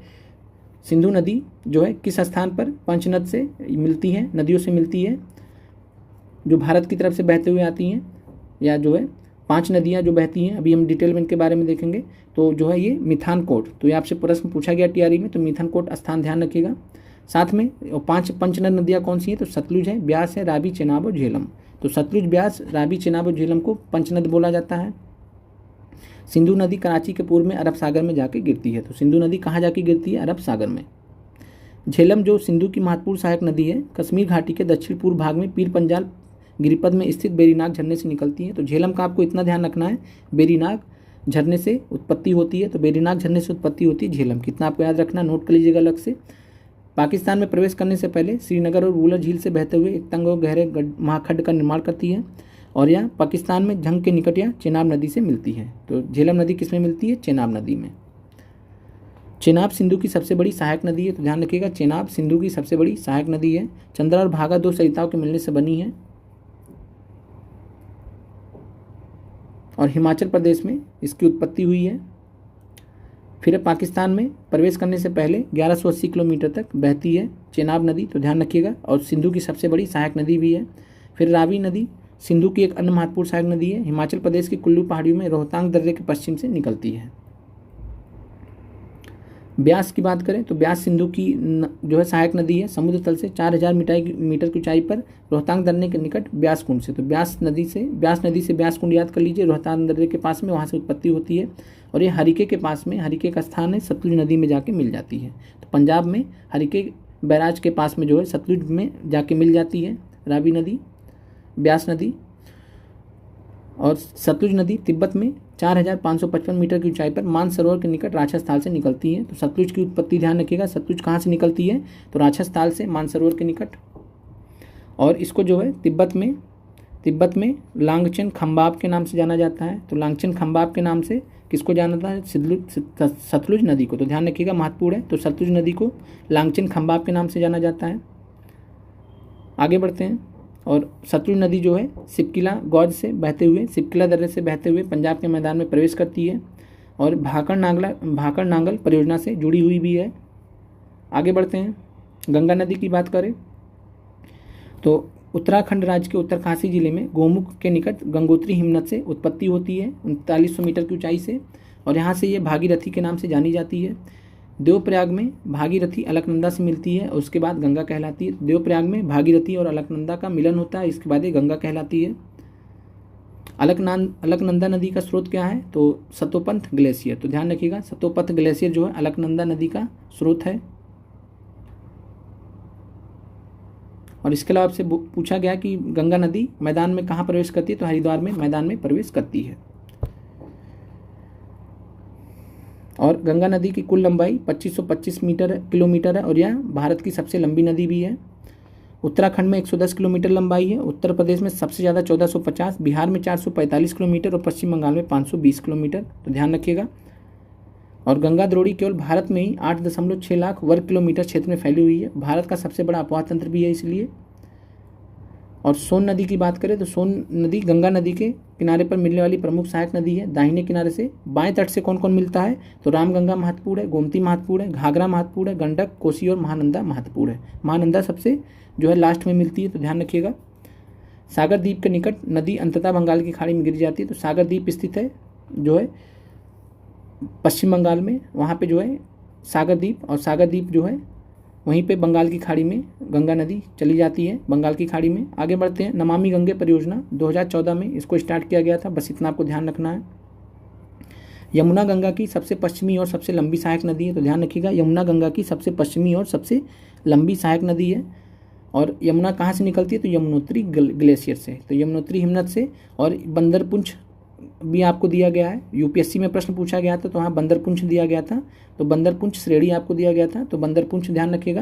सिंधु नदी जो है किस स्थान पर पंचनद से मिलती है, नदियों से मिलती है जो भारत की तरफ से बहते हुए आती हैं, या जो है 5 नदियाँ जो बहती हैं, अभी हम डिटेल में इनके बारे में देखेंगे। तो जो है ये मिथानकोट, तो ये आपसे प्रश्न पूछा गया टीआरई में, तो मिथानकोट स्थान ध्यान रखिएगा। साथ में 5 पंचनद नदियाँ कौन सी हैं? तो सतलुज है, ब्यास है, रावी, चेनाब और झेलम। तो सतलुज, ब्यास, रावी, चेनाब और झेलम को पंचनद बोला जाता है। सिंधु नदी कराची के पूर्व में अरब सागर में जाके गिरती है। तो सिंधु नदी कहाँ जाके गिरती है? अरब सागर में। झेलम जो सिंधु की महत्वपूर्ण सहायक नदी है, कश्मीर घाटी के दक्षिण पूर्व भाग में पीर पंजाल गिरिपद में स्थित बेरीनाग झरने से निकलती है। तो झेलम का आपको इतना ध्यान रखना है, बेरीनाग झरने से उत्पत्ति होती है। तो बेरीनाग झरने से उत्पत्ति होती है झेलम, कितना आपको याद रखना, नोट कर लीजिएगा अलग से। पाकिस्तान में प्रवेश करने से पहले श्रीनगर और वूलर झील से बहते हुए एक तंग और गहरे महाखंड का निर्माण करती है, और यह पाकिस्तान में झंग के निकट या चेनाब नदी से मिलती है। तो झेलम नदी किस में मिलती है? चेनाब नदी में। चेनाब सिंधु की सबसे बड़ी सहायक नदी है, तो ध्यान रखिएगा चेनाब सिंधु की सबसे बड़ी सहायक नदी है। चंद्रा और भागा 2 सरिताओं के मिलने से बनी है, और हिमाचल प्रदेश में इसकी उत्पत्ति हुई है। फिर पाकिस्तान में प्रवेश करने से पहले 1180 किलोमीटर तक बहती है चेनाब नदी, तो ध्यान रखिएगा, और सिंधु की सबसे बड़ी सहायक नदी भी है। फिर रावी नदी सिंधु की एक अन्य महत्वपूर्ण सहायक नदी है, हिमाचल प्रदेश की कुल्लू पहाड़ियों में रोहतांग दर्रे के पश्चिम से निकलती है। ब्यास की बात करें तो ब्यास सिंधु की जो है सहायक नदी है, समुद्र तल से 4000 मीटर की ऊंचाई पर रोहतांग दर्रे के निकट ब्यास कुंड से। तो ब्यास नदी से ब्यास कुंड याद कर लीजिए, रोहतांग दर्रे के पास में, वहाँ से उत्पत्ति होती है। और ये हरिके के पास में, हरिके का स्थान है, सतलुज नदी में जाके मिल जाती है। तो पंजाब में हरिके बैराज के पास में जो है सतलुज में जाके मिल जाती है रावी नदी, ब्यास नदी। और सतलुज नदी तिब्बत में 4555 मीटर की ऊंचाई पर मानसरोवर के निकट राक्षसताल से निकलती है। तो सतलुज की उत्पत्ति ध्यान रखिएगा, सतलुज कहाँ से निकलती है? तो राक्षसताल से, मानसरोवर के निकट। और इसको जो है तिब्बत में लांगचन खम्बाब के नाम से जाना जाता है। तो लांगचन खम्बाब के नाम से किसको जाना जाता है? सतलुज नदी को। तो ध्यान रखिएगा महत्वपूर्ण है, तो सतलुज नदी को लांगचन खम्बाब के नाम से जाना जाता है। आगे बढ़ते हैं। और सतलुज नदी जो है सिपकिला गौज से बहते हुए, सिपकिला दर्रे से बहते हुए पंजाब के मैदान में प्रवेश करती है, और भाखड़ नांगल परियोजना से जुड़ी हुई भी है। आगे बढ़ते हैं। गंगा नदी की बात करें तो उत्तराखंड राज्य के उत्तरकाशी जिले में गोमुख के निकट गंगोत्री हिमनद से उत्पत्ति होती है 3900 मीटर की ऊंचाई से, और यहाँ से ये भागीरथी के नाम से जानी जाती है। देवप्रयाग में भागीरथी अलकनंदा से मिलती है और उसके बाद गंगा कहलाती है। देवप्रयाग में भागीरथी और अलकनंदा का मिलन होता है, इसके बाद ये गंगा कहलाती है। अलकनंदा नदी का स्रोत क्या है, तो सतोपंथ ग्लेशियर। तो ध्यान रखिएगा, सतोपंथ ग्लेशियर जो है अलकनंदा नदी का स्रोत है। और इसके अलावा आपसे पूछा गया कि गंगा नदी मैदान में कहाँ प्रवेश करती है, तो हरिद्वार में मैदान में प्रवेश करती है। और गंगा नदी की कुल लंबाई 2525 किलोमीटर है और यह भारत की सबसे लंबी नदी भी है। उत्तराखंड में 110 किलोमीटर लंबाई है, उत्तर प्रदेश में सबसे ज़्यादा 1450, बिहार में 445 किलोमीटर और पश्चिम बंगाल में 520 किलोमीटर। तो ध्यान रखिएगा। और गंगा द्रोणी केवल भारत में ही 8.6 लाख वर्ग किलोमीटर क्षेत्र में फैली हुई है। भारत का सबसे बड़ा अपवाह तंत्र भी है इसलिए। और सोन नदी की बात करें तो सोन नदी गंगा नदी के किनारे पर मिलने वाली प्रमुख सहायक नदी है। दाहिने किनारे से बाएं तट से कौन कौन मिलता है, तो रामगंगा महत्वपूर्ण है, गोमती महत्वपूर्ण है, घाघरा महत्वपूर्ण है, गंडक, कोसी और महानंदा महत्वपूर्ण है। महानंदा सबसे जो है लास्ट में मिलती है, तो ध्यान रखिएगा। सागर द्वीप के निकट नदी अंततः बंगाल की खाड़ी में गिर जाती है। तो सागर द्वीप स्थित है जो है पश्चिम बंगाल में, वहाँ पे जो है सागर द्वीप, और सागर द्वीप जो है वहीं पे बंगाल की खाड़ी में गंगा नदी चली जाती है, बंगाल की खाड़ी में। आगे बढ़ते हैं। नमामि गंगे परियोजना 2014 में इसको स्टार्ट किया गया था, बस इतना आपको ध्यान रखना है। यमुना गंगा की सबसे पश्चिमी और सबसे लंबी सहायक नदी है, तो ध्यान रखिएगा, यमुना गंगा की सबसे पश्चिमी और सबसे लंबी सहायक नदी है। और यमुना कहाँ से निकलती है, तो यमुनोत्री ग्लेशियर से, तो यमुनोत्री हिमनद से। और बंदरपुंछ भी आपको दिया गया है, यूपीएससी में प्रश्न पूछा गया था, तो वहाँ बंदरपुंछ दिया गया था, तो बंदरपुंछ श्रेणी आपको दिया गया था। तो बंदरपुंछ ध्यान रखिएगा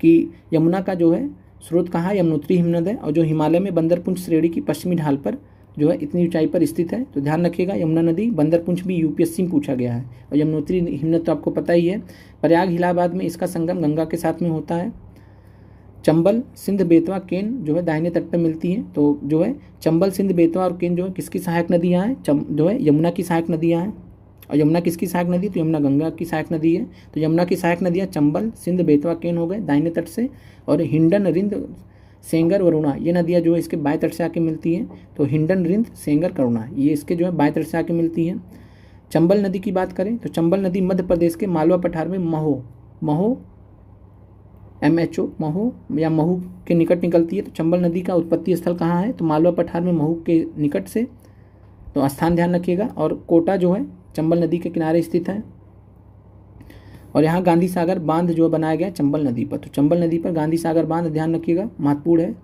कि यमुना का जो है स्रोत कहाँ, यमुनोत्री हिमनद है, और जो हिमालय में बंदरपुंछ श्रेणी की पश्चिमी ढाल पर जो है इतनी ऊंचाई पर स्थित है। तो ध्यान रखिएगा, यमुना नदी, बंदरपुंछ भी यूपीएससी में पूछा गया है। और यमुनोत्री हिमनद तो आपको पता ही है। प्रयाग इलाहाबाद में इसका संगम गंगा के साथ में होता है। चंबल, सिंध, बेतवा, केन जो है दाहिने तट पर मिलती हैं। तो जो है चंबल, सिंध, बेतवा और केन जो है किसकी सहायक नदियाँ हैं, जो है यमुना की सहायक नदियाँ हैं। और यमुना किसकी सहायक नदी, तो यमुना गंगा की सहायक नदी है। तो यमुना की सहायक नदियाँ चंबल, सिंध, बेतवा, केन हो गए दाहिने तट से, और हिंडन, रिंद, सेंगर, वरुणा ये नदियाँ जो है इसके बाएं तट से आके मिलती हैं। तो हिंडन, रिंद, सेंगर, करुणा ये इसके जो है बाएं तट से आके मिलती हैं। चंबल नदी की बात करें तो चंबल नदी मध्य प्रदेश के मालवा पठार में महो महू या महू के निकट निकलती है। तो चंबल नदी का उत्पत्ति स्थल कहाँ है, तो मालवा पठार में महू के निकट से, तो स्थान ध्यान रखिएगा। और कोटा जो है चंबल नदी के किनारे स्थित है। और यहाँ गांधी सागर बांध जो बनाया गया चंबल नदी पर, तो चंबल नदी पर गांधी सागर बांध ध्यान रखिएगा महत्वपूर्ण है।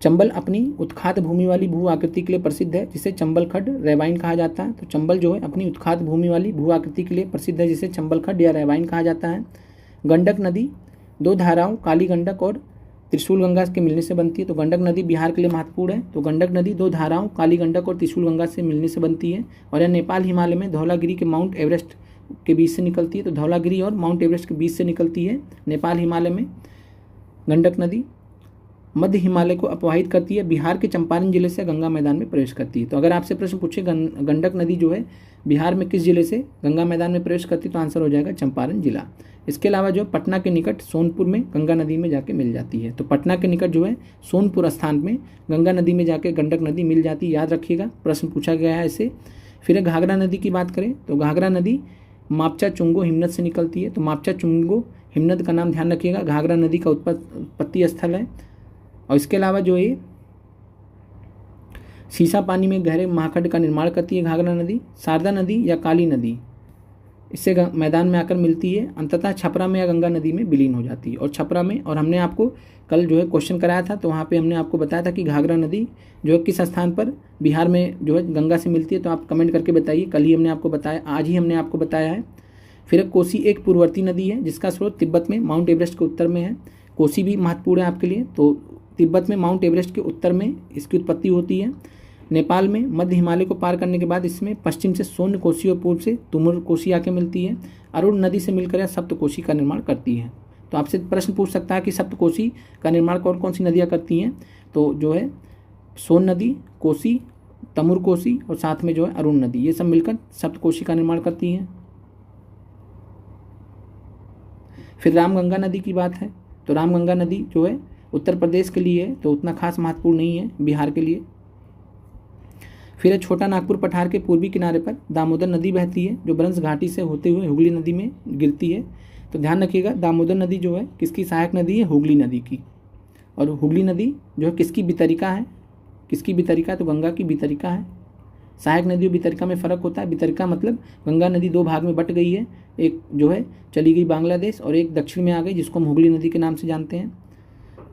चंबल अपनी उत्खात भूमि वाली भू आकृति के लिए प्रसिद्ध है, जिसे चंबल खड्ड रेवाइन कहा जाता है। तो चंबल जो है अपनी उत्खात भूमि वाली भू आकृति के लिए प्रसिद्ध है, जिसे चंबल खड्ड या रेवाइन कहा जाता है। गंडक नदी दो धाराओं काली गंडक और त्रिशूल गंगा के मिलने से बनती है। तो गंडक नदी बिहार के लिए महत्वपूर्ण है। तो गंडक नदी दो धाराओं काली गंडक और त्रिशूल गंगा से मिलने से बनती है। और यह नेपाल हिमालय में धौलागिरी के माउंट एवरेस्ट के बीच से निकलती है। तो धौलागिरी और माउंट एवरेस्ट के बीच से निकलती है नेपाल हिमालय में गंडक नदी। मध्य हिमालय को अपवाहित करती है, बिहार के चंपारण जिले से गंगा मैदान में प्रवेश करती है। तो अगर आपसे प्रश्न पूछे गंडक नदी जो है बिहार में किस जिले से गंगा मैदान में प्रवेश करती है, तो आंसर हो जाएगा चंपारण जिला। इसके अलावा जो पटना के निकट सोनपुर में गंगा नदी में जाके मिल जाती है। तो पटना के निकट जो है सोनपुर स्थान में गंगा नदी में जाके गंडक नदी मिल जाती है, याद रखिएगा, प्रश्न पूछा गया है इसे। फिर घाघरा नदी की बात करें तो घाघरा नदी मापचा चुंगो हिमनद से निकलती है। तो मापचा चुंगो हिमनद का नाम ध्यान रखिएगा, घाघरा नदी का उत्पत्ति स्थल है। और इसके अलावा जो है सीसा पानी में गहरे महाखंड का निर्माण करती है घाघरा नदी। शारदा नदी या काली नदी इससे मैदान में आकर मिलती है, अंततः छपरा में या गंगा नदी में विलीन हो जाती है। और छपरा में, और हमने आपको कल जो है क्वेश्चन कराया था, तो वहाँ पे हमने आपको बताया था कि घाघरा नदी जो है किस स्थान पर बिहार में जो है गंगा से मिलती है। तो आप कमेंट करके बताइए, कल ही हमने आपको बताया, आज ही हमने आपको बताया है। फिर कोसी एक पूर्ववर्ती नदी है जिसका स्रोत तिब्बत में माउंट एवरेस्ट के उत्तर में है। कोसी भी महत्वपूर्ण है आपके लिए। तो तिब्बत में माउंट एवरेस्ट के उत्तर में इसकी उत्पत्ति होती है। नेपाल में मध्य हिमालय को पार करने के बाद इसमें पश्चिम से सोन कोसी और पूर्व से तुमुर कोसी आके मिलती है। अरुण नदी से मिलकर यह सप्त कोसी का निर्माण करती है। तो आपसे प्रश्न पूछ सकता है कि सप्त कोसी का निर्माण कौन कौन सी नदियाँ करती हैं, तो जो है सोन नदी, कोसी, तमुर कोसी और साथ में जो है अरुण नदी, ये सब मिलकर सप्त कोसी का निर्माण करती हैं। फिर रामगंगा नदी की बात है, तो रामगंगा नदी जो है उत्तर प्रदेश के लिए है, तो उतना खास महत्वपूर्ण नहीं है बिहार के लिए। फिर है छोटा नागपुर पठार के पूर्वी किनारे पर दामोदर नदी बहती है, जो ब्रंश घाटी से होते हुए हुगली नदी में गिरती है। तो ध्यान रखिएगा, दामोदर नदी जो है किसकी सहायक नदी है, हुगली नदी की। और हुगली नदी जो है किसकी वितरिका है, किसकी वितरिका, तो गंगा की वितरिका है। सहायक नदी और वितरिका में फ़र्क होता है। वितरिका मतलब गंगा नदी दो भाग में बट गई है, एक जो है चली गई बांग्लादेश और एक दक्षिण में आ गई, जिसको हम हुगली नदी के नाम से जानते हैं।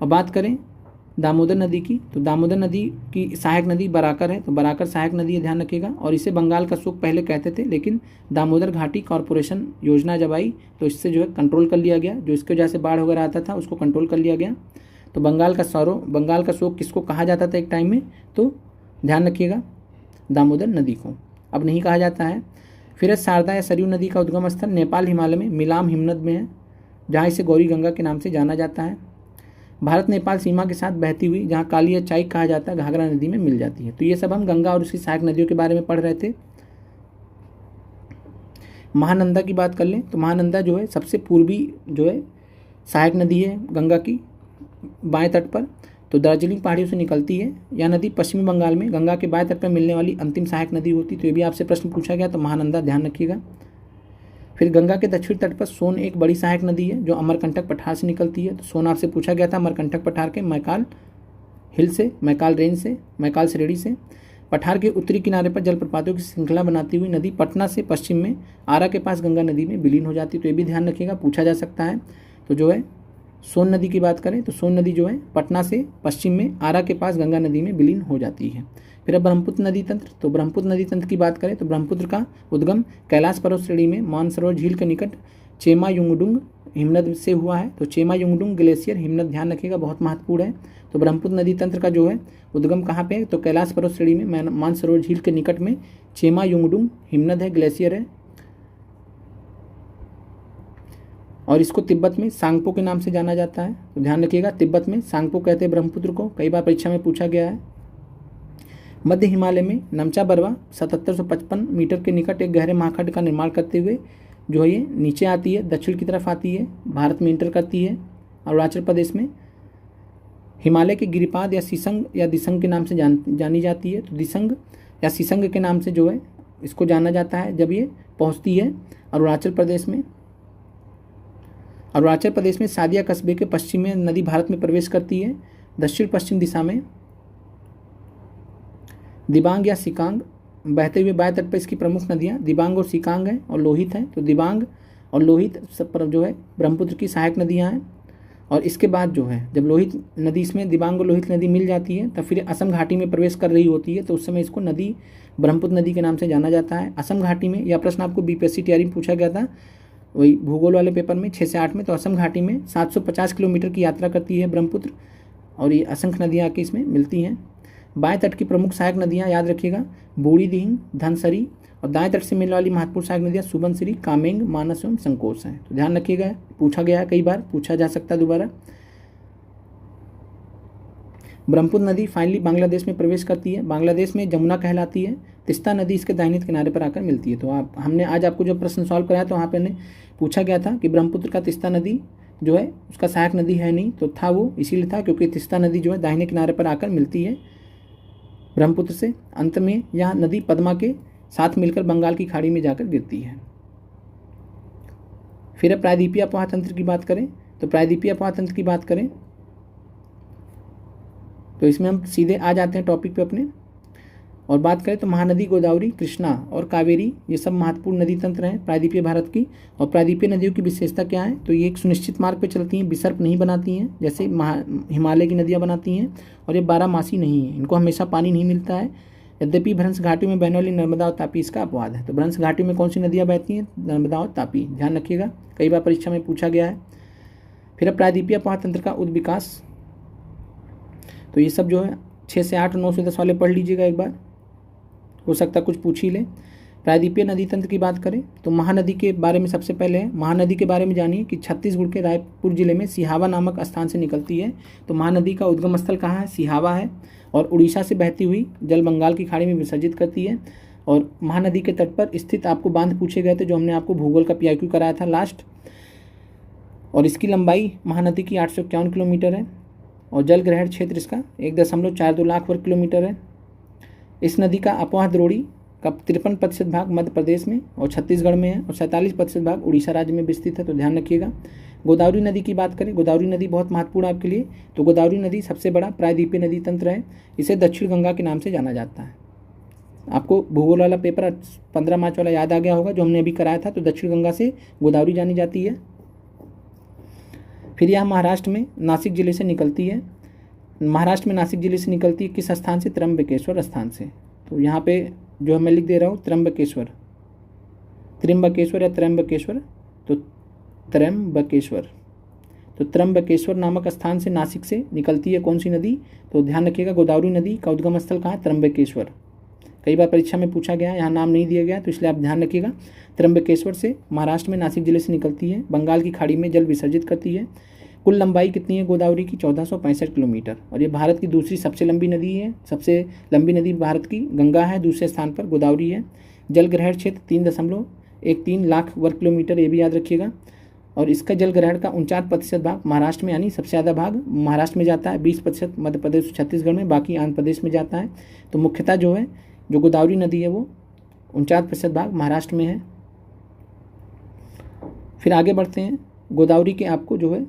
और बात करें दामोदर नदी की, तो दामोदर नदी की सहायक नदी बराकर है, तो बराकर सहायक नदी है, ध्यान रखिएगा। और इसे बंगाल का सूख पहले कहते थे, लेकिन दामोदर घाटी कॉरपोरेशन योजना जब आई तो इससे जो है कंट्रोल कर लिया गया, जो इसके वजह से बाढ़ वगैरह आता था उसको कंट्रोल कर लिया गया। तो बंगाल का सूख किसको कहा जाता था एक टाइम में, तो ध्यान रखिएगा दामोदर नदी को, अब नहीं कहा जाता है। फिर शारदा या सरयू नदी का उद्गम स्थल नेपाल हिमालय में मिलाम हिमनद में है, जहाँ इसे गौरी गंगा के नाम से जाना जाता है। भारत नेपाल सीमा के साथ बहती हुई, जहाँ काली या चाइक कहा जाता है, घाघरा नदी में मिल जाती है। तो ये सब हम गंगा और उसकी सहायक नदियों के बारे में पढ़ रहे थे। महानंदा की बात कर लें, तो महानंदा जो है सबसे पूर्वी जो है सहायक नदी है गंगा की बाएं तट पर, तो दार्जिलिंग पहाड़ियों से निकलती है। यह नदी पश्चिमी बंगाल में गंगा के बाएं तट पर मिलने वाली अंतिम सहायक नदी होती। तो ये भी आपसे प्रश्न पूछा गया, तो महानंदा ध्यान रखिएगा। फिर गंगा के दक्षिण तट पर सोन एक बड़ी सहायक नदी है, जो अमरकंटक पठार से निकलती है। तो सोन आपसे पूछा गया था अमरकंटक पठार के मैकाल हिल से, मैकाल रेंज से, मैकाल श्रेणी से। पठार के उत्तरी किनारे पर जलप्रपातों की श्रृंखला बनाती हुई नदी पटना से पश्चिम में आरा के पास गंगा नदी में विलीन हो जाती है। तो ये भी ध्यान रखिएगा, पूछा जा सकता है। तो जो है सोन नदी की बात करें, तो सोन नदी जो है पटना से पश्चिम में आरा के पास गंगा नदी में विलीन हो जाती है। फिर अब ब्रह्मपुत्र नदी तंत्र, तो ब्रह्मपुत्र नदी तंत्र की बात करें तो ब्रह्मपुत्र का उद्गम कैलाश पर्वत श्रेणी में मानसरोवर झील के निकट चेमायुंगडुंग हिमनद से हुआ है। तो चेमायुंगडुंग ग्लेशियर हिमनद ध्यान रखिएगा, बहुत महत्वपूर्ण है। तो ब्रह्मपुत्र नदी तंत्र का जो है उद्गम कहाँ पे है, तो कैलाश पर्वत श्रेणी में मानसरोवर झील के निकट में चेमायुंगडुंग हिमनद है, ग्लेशियर है। और इसको तिब्बत में सांगपो के नाम से जाना जाता है। तो ध्यान रखिएगा, तिब्बत में सांगपो कहते हैं ब्रह्मपुत्र को, कई बार परीक्षा में पूछा गया है। मध्य हिमालय में नमचा बरवा 7755 मीटर के निकट एक गहरे महाखंड का निर्माण करते हुए जो है ये नीचे आती है, दक्षिण की तरफ आती है, भारत में इंटर करती है। अरुणाचल प्रदेश में हिमालय के गिरिपाद या सीसंग या दिसंग के नाम से जानी जाती है। तो दिसंग या सीसंग के नाम से जो है इसको जाना जाता है जब ये पहुँचती है अरुणाचल प्रदेश में। अरुणाचल प्रदेश में सादिया कस्बे के पश्चिम में नदी भारत में प्रवेश करती है। दक्षिण पश्चिम दिशा में दिबांग या सिकांग बहते हुए बाएं तट पर इसकी प्रमुख नदियां दिबांग और सिकांग हैं और लोहित हैं। तो दिबांग और लोहित सब पर जो है ब्रह्मपुत्र की सहायक नदियां हैं। और इसके बाद जो है जब लोहित नदी इसमें दिबांग और लोहित नदी मिल जाती है तब फिर असम घाटी में प्रवेश कर रही होती है, तो उस समय इसको नदी ब्रह्मपुत्र नदी के नाम से जाना जाता है। असम घाटी में यह प्रश्न आपको बीपीएससी तैयारी में पूछा गया था, वही भूगोल वाले पेपर में 6 से 8 में। तो असम घाटी में 750 किलोमीटर की यात्रा करती है ब्रह्मपुत्र और ये असंख्य नदियाँ आके इसमें मिलती हैं। बाएं तट की प्रमुख सहायक नदियाँ याद रखिएगा, बूढ़ी दिहिंग, धनसरी। और दाएं तट से मिलने वाली महत्वपूर्ण सहायक नदियाँ सुबनसिरी, कामेंग, मानस एवं संकोच हैं। तो ध्यान रखिएगा, पूछा गया है, कई बार पूछा जा सकता है दोबारा। ब्रह्मपुत्र नदी फाइनली बांग्लादेश में प्रवेश करती है, बांग्लादेश में जमुना कहलाती है। तिस्ता नदी इसके दाहिने किनारे पर आकर मिलती है। तो हमने आज आपको जो प्रश्न सॉल्व कराया तो वहाँ पे ने पूछा गया था कि ब्रह्मपुत्र का तिस्ता नदी जो है उसका सहायक नदी है नहीं, तो था वो इसीलिए था क्योंकि तिस्ता नदी जो है दाहिने किनारे पर आकर मिलती है ब्रह्मपुत्र से। अंत में यह नदी पद्मा के साथ मिलकर बंगाल की खाड़ी में जाकर गिरती है। फिर प्रायद्वीपीय अपवाह तंत्र की बात करें, तो प्रायद्वीपीय अपवाह तंत्र की बात करें तो इसमें हम सीधे आ जाते हैं टॉपिक पे अपने। और बात करें तो महानदी गोदावरी, कृष्णा और कावेरी ये सब महत्वपूर्ण नदी तंत्र हैं प्रायद्वीपीय भारत की। और प्रायद्वीपीय नदियों की विशेषता क्या है, तो ये एक सुनिश्चित मार्ग पे चलती हैं, विसर्प नहीं बनाती हैं जैसे हिमालय की नदियाँ बनाती हैं। और ये 12 मासी नहीं है, इनको हमेशा पानी नहीं मिलता है। यद्यपि भ्रंश घाटी में बहने वाली नर्मदा और तापी इसका अपवाद है। तो भ्रंश घाटी में कौन सी नदियाँ बहती हैं, नर्मदा और तापी, ध्यान रखिएगा, कई बार परीक्षा में पूछा गया है। फिर अब प्रायद्वीपीय अपवाह तंत्र का उद्विकास, तो ये सब जो है 6 से 8, 9 से 10 वाले पढ़ लीजिएगा एक बार, हो सकता कुछ पूछ ही ले। प्रायद्वीपीय नदी तंत्र की बात करें तो महानदी के बारे में सबसे पहले है, महानदी के बारे में जानिए कि छत्तीसगढ़ के रायपुर जिले में सिहावा नामक स्थान से निकलती है। तो महानदी का उद्गम स्थल कहाँ है, सिहावा है। और उड़ीसा से बहती हुई जल बंगाल की खाड़ी में विसर्जित करती है। और महानदी के तट पर स्थित आपको बांध पूछे गए थे, जो हमने आपको भूगोल का PIQ कराया था लास्ट। और इसकी लंबाई महानदी की 851 किलोमीटर है और जल ग्रहण क्षेत्र इसका 1.42 लाख वर्ग किलोमीटर है। इस नदी का अपवाह द्रोणी का 53% भाग मध्य प्रदेश में और छत्तीसगढ़ में है और 47% भाग उड़ीसा राज्य में विस्तृत है, तो ध्यान रखिएगा। गोदावरी नदी की बात करें, गोदावरी नदी बहुत महत्वपूर्ण है आपके लिए। तो गोदावरी नदी सबसे बड़ा प्रायद्वीपीय नदी तंत्र है, इसे दक्षिण गंगा के नाम से जाना जाता है। आपको भूगोल वाला पेपर 15 मार्च वाला याद आ गया होगा जो हमने अभी कराया था। तो दक्षिण गंगा से गोदावरी जानी जाती है। फिर यह महाराष्ट्र में नासिक जिले से निकलती है। महाराष्ट्र में नासिक जिले से निकलती है किस स्थान से? त्र्यंबकेश्वर स्थान से। तो यहाँ पे जो मैं लिख दे रहा हूँ त्र्यंबकेश्वर, त्र्यंबकेश्वर या त्र्यंबकेश्वर, तो त्र्यंबकेश्वर। तो त्र्यंबकेश्वर नामक स्थान से नासिक से निकलती है कौन सी नदी? तो ध्यान रखिएगा, गोदावरी नदी का उद्गम स्थल कहाँ है? त्र्यंबकेश्वर। कई बार परीक्षा में पूछा गया है, यहाँ नाम नहीं दिया गया, तो इसलिए आप ध्यान रखिएगा। त्र्यंबकेश्वर से महाराष्ट्र में नासिक जिले से निकलती है, बंगाल की खाड़ी में जल विसर्जित करती है। कुल लंबाई कितनी है गोदावरी की? 1465 किलोमीटर। और ये भारत की दूसरी सबसे लंबी नदी है। सबसे लंबी नदी भारत की गंगा है, दूसरे स्थान पर गोदावरी है। जल ग्रहण क्षेत्र 3.13 लाख वर्ग किलोमीटर, ये भी याद रखिएगा। और इसका जल ग्रहण का 49% भाग महाराष्ट्र में, यानी सबसे ज़्यादा भाग महाराष्ट्र में जाता है, 20% मध्य प्रदेश छत्तीसगढ़ में, बाकी आंध्र प्रदेश में जाता है। तो मुख्यतः जो है जो गोदावरी नदी है वो 49% भाग महाराष्ट्र में है। फिर आगे बढ़ते हैं। गोदावरी के आपको जो है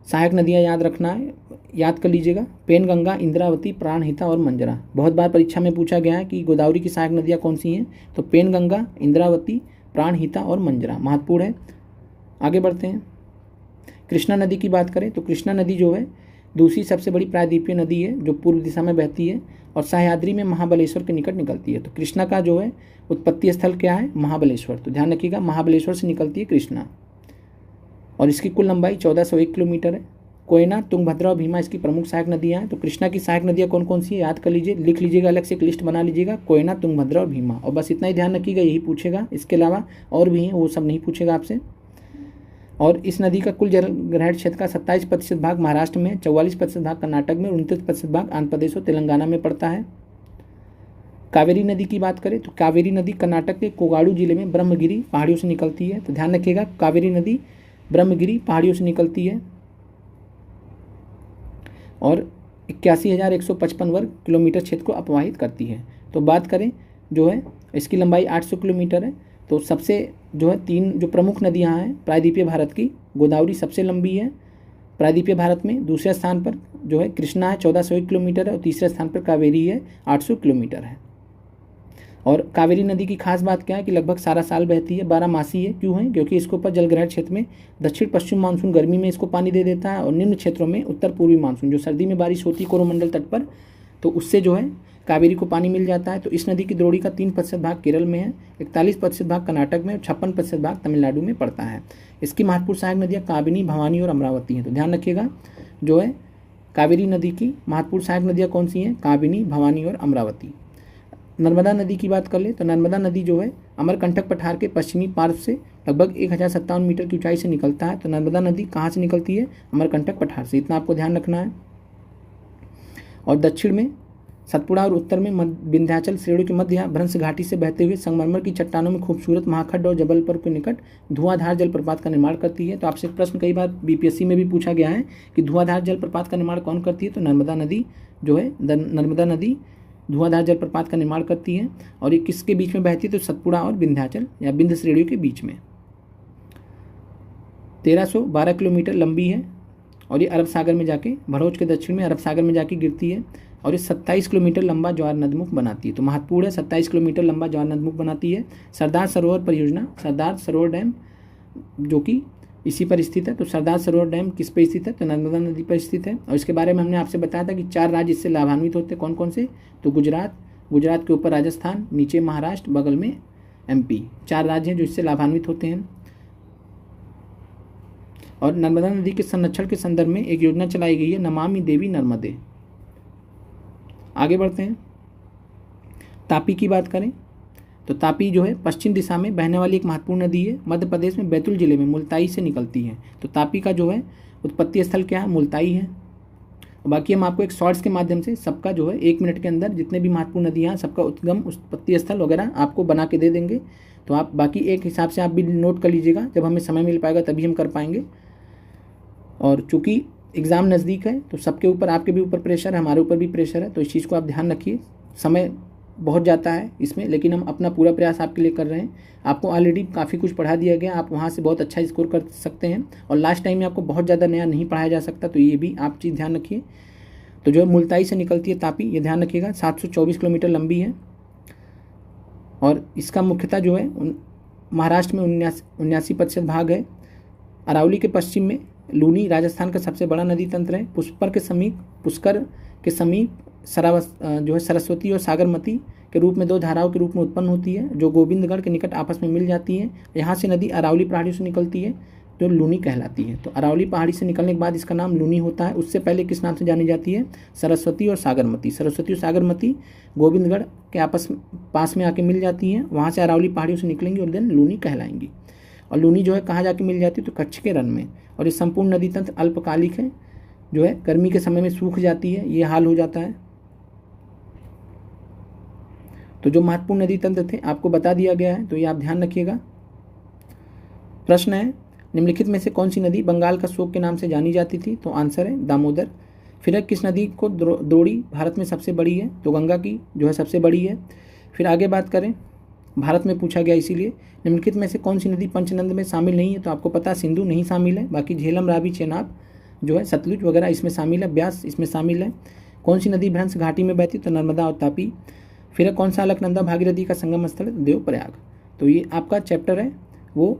सहायक नदियाँ याद रखना है, याद कर लीजिएगा। पेनगंगा, इंद्रावती, प्राणहिता और मंजरा। बहुत बार परीक्षा में पूछा गया है कि गोदावरी की सहायक नदियाँ कौन सी हैं? तो पेनगंगा, इंद्रावती, प्राणहिता और मंजरा महत्वपूर्ण है। आगे बढ़ते हैं। कृष्णा नदी की बात करें तो कृष्णा नदी जो है दूसरी सबसे बड़ी प्रायद्वीपीय नदी है जो पूर्व दिशा में बहती है और सह्याद्री में महाबलेश्वर के निकट निकलती है। तो कृष्णा का जो है उत्पत्ति स्थल क्या है? महाबलेश्वर। तो ध्यान रखिएगा, महाबलेश्वर से निकलती है कृष्णा और इसकी कुल लंबाई 1401 किलोमीटर है। कोयना, तुंगभद्रा और भीमा इसकी प्रमुख सहायक नदियाँ हैं। तो कृष्णा की सहायक नदियाँ कौन कौन सी है याद कर लीजिए, लिख लीजिएगा, अलग से एक लिस्ट बना लीजिएगा। कोयना, तुंगभद्रा और भीमा, और बस इतना ही ध्यान रखिएगा, यही पूछेगा। इसके अलावा और भी हैं, वो सब नहीं पूछेगा आपसे। और इस नदी का कुल जल ग्रहण क्षेत्र का 27% भाग महाराष्ट्र में, 44% भाग कर्नाटक में, 29% भाग आंध्र प्रदेश और तेलंगाना में पड़ता है। कावेरी नदी की बात करें तो कावेरी नदी कर्नाटक के कोगाड़ू जिले में ब्रह्मगिरी पहाड़ियों से निकलती है। तो ध्यान रखिएगा, कावेरी नदी ब्रह्मगिरी पहाड़ियों से निकलती है और 81,155 वर्ग किलोमीटर क्षेत्र को अपवाहित करती है। तो बात करें जो है इसकी लंबाई 800 किलोमीटर है। तो सबसे जो है 3 जो प्रमुख नदियां हैं प्रायद्वीपीय भारत की, गोदावरी सबसे लंबी है प्रायद्वीपीय भारत में, दूसरे स्थान पर जो है कृष्णा है 1401 किलोमीटर है और तीसरे स्थान पर कावेरी है 800 किलोमीटर है। और कावेरी नदी की खास बात क्या है कि लगभग सारा साल बहती है, 12 मासी है। क्यों है? क्योंकि इसके ऊपर जलग्रहण क्षेत्र में दक्षिण पश्चिम मानसून गर्मी में इसको पानी दे देता है और निम्न क्षेत्रों में उत्तर पूर्वी मानसून जो सर्दी में बारिश होती है कोरोमंडल तट पर, तो उससे जो है कावेरी को पानी मिल जाता है। तो इस नदी की द्रोणी का 3% भाग केरल में है, 41% भाग कर्नाटक में और 56% भाग तमिलनाडु में पड़ता है। इसकी महत्वपूर्ण सहायक नदियाँ काबिनी, भवानी और अमरावती हैं। तो ध्यान रखिएगा, जो है कावेरी नदी की महत्वपूर्ण सहायक नदियाँ कौन सी हैं? काबिनी, भवानी और अमरावती। नर्मदा नदी की बात कर ले तो नर्मदा नदी जो है अमरकंटक पठार के पश्चिमी पार्श्व से लगभग 1057 मीटर की ऊंचाई से निकलता है। तो नर्मदा नदी कहाँ से निकलती है? अमरकंटक पठार से, इतना आपको ध्यान रखना है। और दक्षिण में सतपुड़ा और उत्तर में विंध्याचल श्रेणी के मध्य भ्रंश घाटी से बहते हुए संगमरमर की चट्टानों में खूबसूरत महाखड्ड और जबलपुर के निकट धुआंधार जलप्रपात का निर्माण करती है। तो आपसे प्रश्न कई बार बीपीएससी में भी पूछा गया है कि धुआंधार जलप्रपात का निर्माण कौन करती है? तो नर्मदा नदी जो है, नर्मदा नदी धुआंधार जलप्रपात का निर्माण करती है। और ये किसके बीच में बहती है? तो सतपुड़ा और विंध्याचल या विंध्य श्रेणियों के बीच में। 1312 किलोमीटर लंबी है और ये अरब सागर में जाके, भरूच के दक्षिण में अरब सागर में जाके गिरती है और ये 27 किलोमीटर लंबा ज्वार नदमुख बनाती है। तो महत्वपूर्ण है, 27 किलोमीटर लंबा ज्वार नदमुख बनाती है। सरदार सरोवर परियोजना, सरदार सरोवर डैम जो कि इसी पर स्थित है। तो सरदार सरोवर डैम किस पर स्थित है? तो नर्मदा नदी पर स्थित है। और इसके बारे में हमने आपसे बताया था कि 4 राज्य इससे लाभान्वित होते हैं। कौन कौन से? तो गुजरात, गुजरात के ऊपर राजस्थान, नीचे महाराष्ट्र, बगल में एमपी, 4 राज्य हैं जो इससे लाभान्वित होते हैं। और नर्मदा नदी के संरक्षण के संदर्भ में एक योजना चलाई गई है, नमामि देवी नर्मदे। आगे बढ़ते हैं। तापी की बात करें तो तापी जो है पश्चिम दिशा में बहने वाली एक महत्वपूर्ण नदी है। मध्य प्रदेश में बैतूल जिले में मुल्ताई से निकलती है। तो तापी का जो है उत्पत्ति स्थल क्या है? मुल्ताई है। और बाकी हम आपको एक शॉर्ट्स के माध्यम से सबका जो है 1 मिनट के अंदर जितने भी महत्वपूर्ण नदियाँ हैं सबका उद्गम, उत्पत्ति स्थल वगैरह आपको बना के दे देंगे। तो आप बाकी एक हिसाब से आप भी नोट कर लीजिएगा, जब हमें समय मिल पाएगा तभी हम कर पाएंगे। और चूँकि एग्ज़ाम नज़दीक है तो सबके ऊपर, आपके भी ऊपर प्रेशर है, हमारे ऊपर भी प्रेशर है, तो इस चीज़ को आप ध्यान रखिए। समय बहुत जाता है इसमें, लेकिन हम अपना पूरा प्रयास आपके लिए कर रहे हैं। आपको ऑलरेडी काफ़ी कुछ पढ़ा दिया गया, आप वहाँ से बहुत अच्छा स्कोर कर सकते हैं, और लास्ट टाइम में आपको बहुत ज़्यादा नया नहीं पढ़ाया जा सकता, तो ये भी आप चीज़ ध्यान रखिए। तो जो मुल्ताई से निकलती है तापी, ये ध्यान रखिएगा, 724 किलोमीटर लंबी है, और इसका मुख्यतः जो है महाराष्ट्र में 79% भाग है। अरावली के पश्चिम में लूनी राजस्थान का सबसे बड़ा नदी तंत्र है। पुष्कर के समीप जो है सरस्वती और सागरमती के रूप में 2 धाराओं के रूप में उत्पन्न होती है, जो गोविंदगढ़ के निकट आपस में मिल जाती है। यहाँ से नदी अरावली पहाड़ी से निकलती है, जो लूनी कहलाती है। तो अरावली पहाड़ी से निकलने के बाद इसका नाम लूनी होता है। उससे पहले किस नाम से जानी जाती है? सरस्वती और सागरमती। सरस्वती और सागरमती गोविंदगढ़ के पास में आके मिल जाती हैं, वहाँ से अरावली पहाड़ियों से निकलेंगी और देन लूनी कहलाएंगी। और लूनी जो है कहाँ जाके मिल जाती है? तो कच्छ के रण में। और ये संपूर्ण नदी तंत्र अल्पकालिक है, जो है गर्मी के समय में सूख जाती है, ये हाल हो जाता है। तो जो महत्वपूर्ण नदी तंत्र थे आपको बता दिया गया है, तो ये आप ध्यान रखिएगा। प्रश्न है, निम्नलिखित में से कौन सी नदी बंगाल का शोक के नाम से जानी जाती थी? तो आंसर है दामोदर। फिर किस नदी को द्रोणी भारत में सबसे बड़ी है? तो गंगा की जो है सबसे बड़ी है। फिर आगे बात करें, भारत में पूछा गया इसीलिए, निम्नलिखित में से कौन सी नदी पंचनंद में शामिल नहीं है? तो आपको पता है सिंधु नहीं शामिल है, बाकी झेलम, रावी, चेनाब जो है, सतलुज वगैरह इसमें शामिल है, ब्यास इसमें शामिल है। कौन सी नदी भ्रंश घाटी में बहती? तो नर्मदा और तापी। फिर कौन सा अलकनंदा भागीरथी का संगम स्थल है? देवप्रयाग। तो ये आपका चैप्टर है वो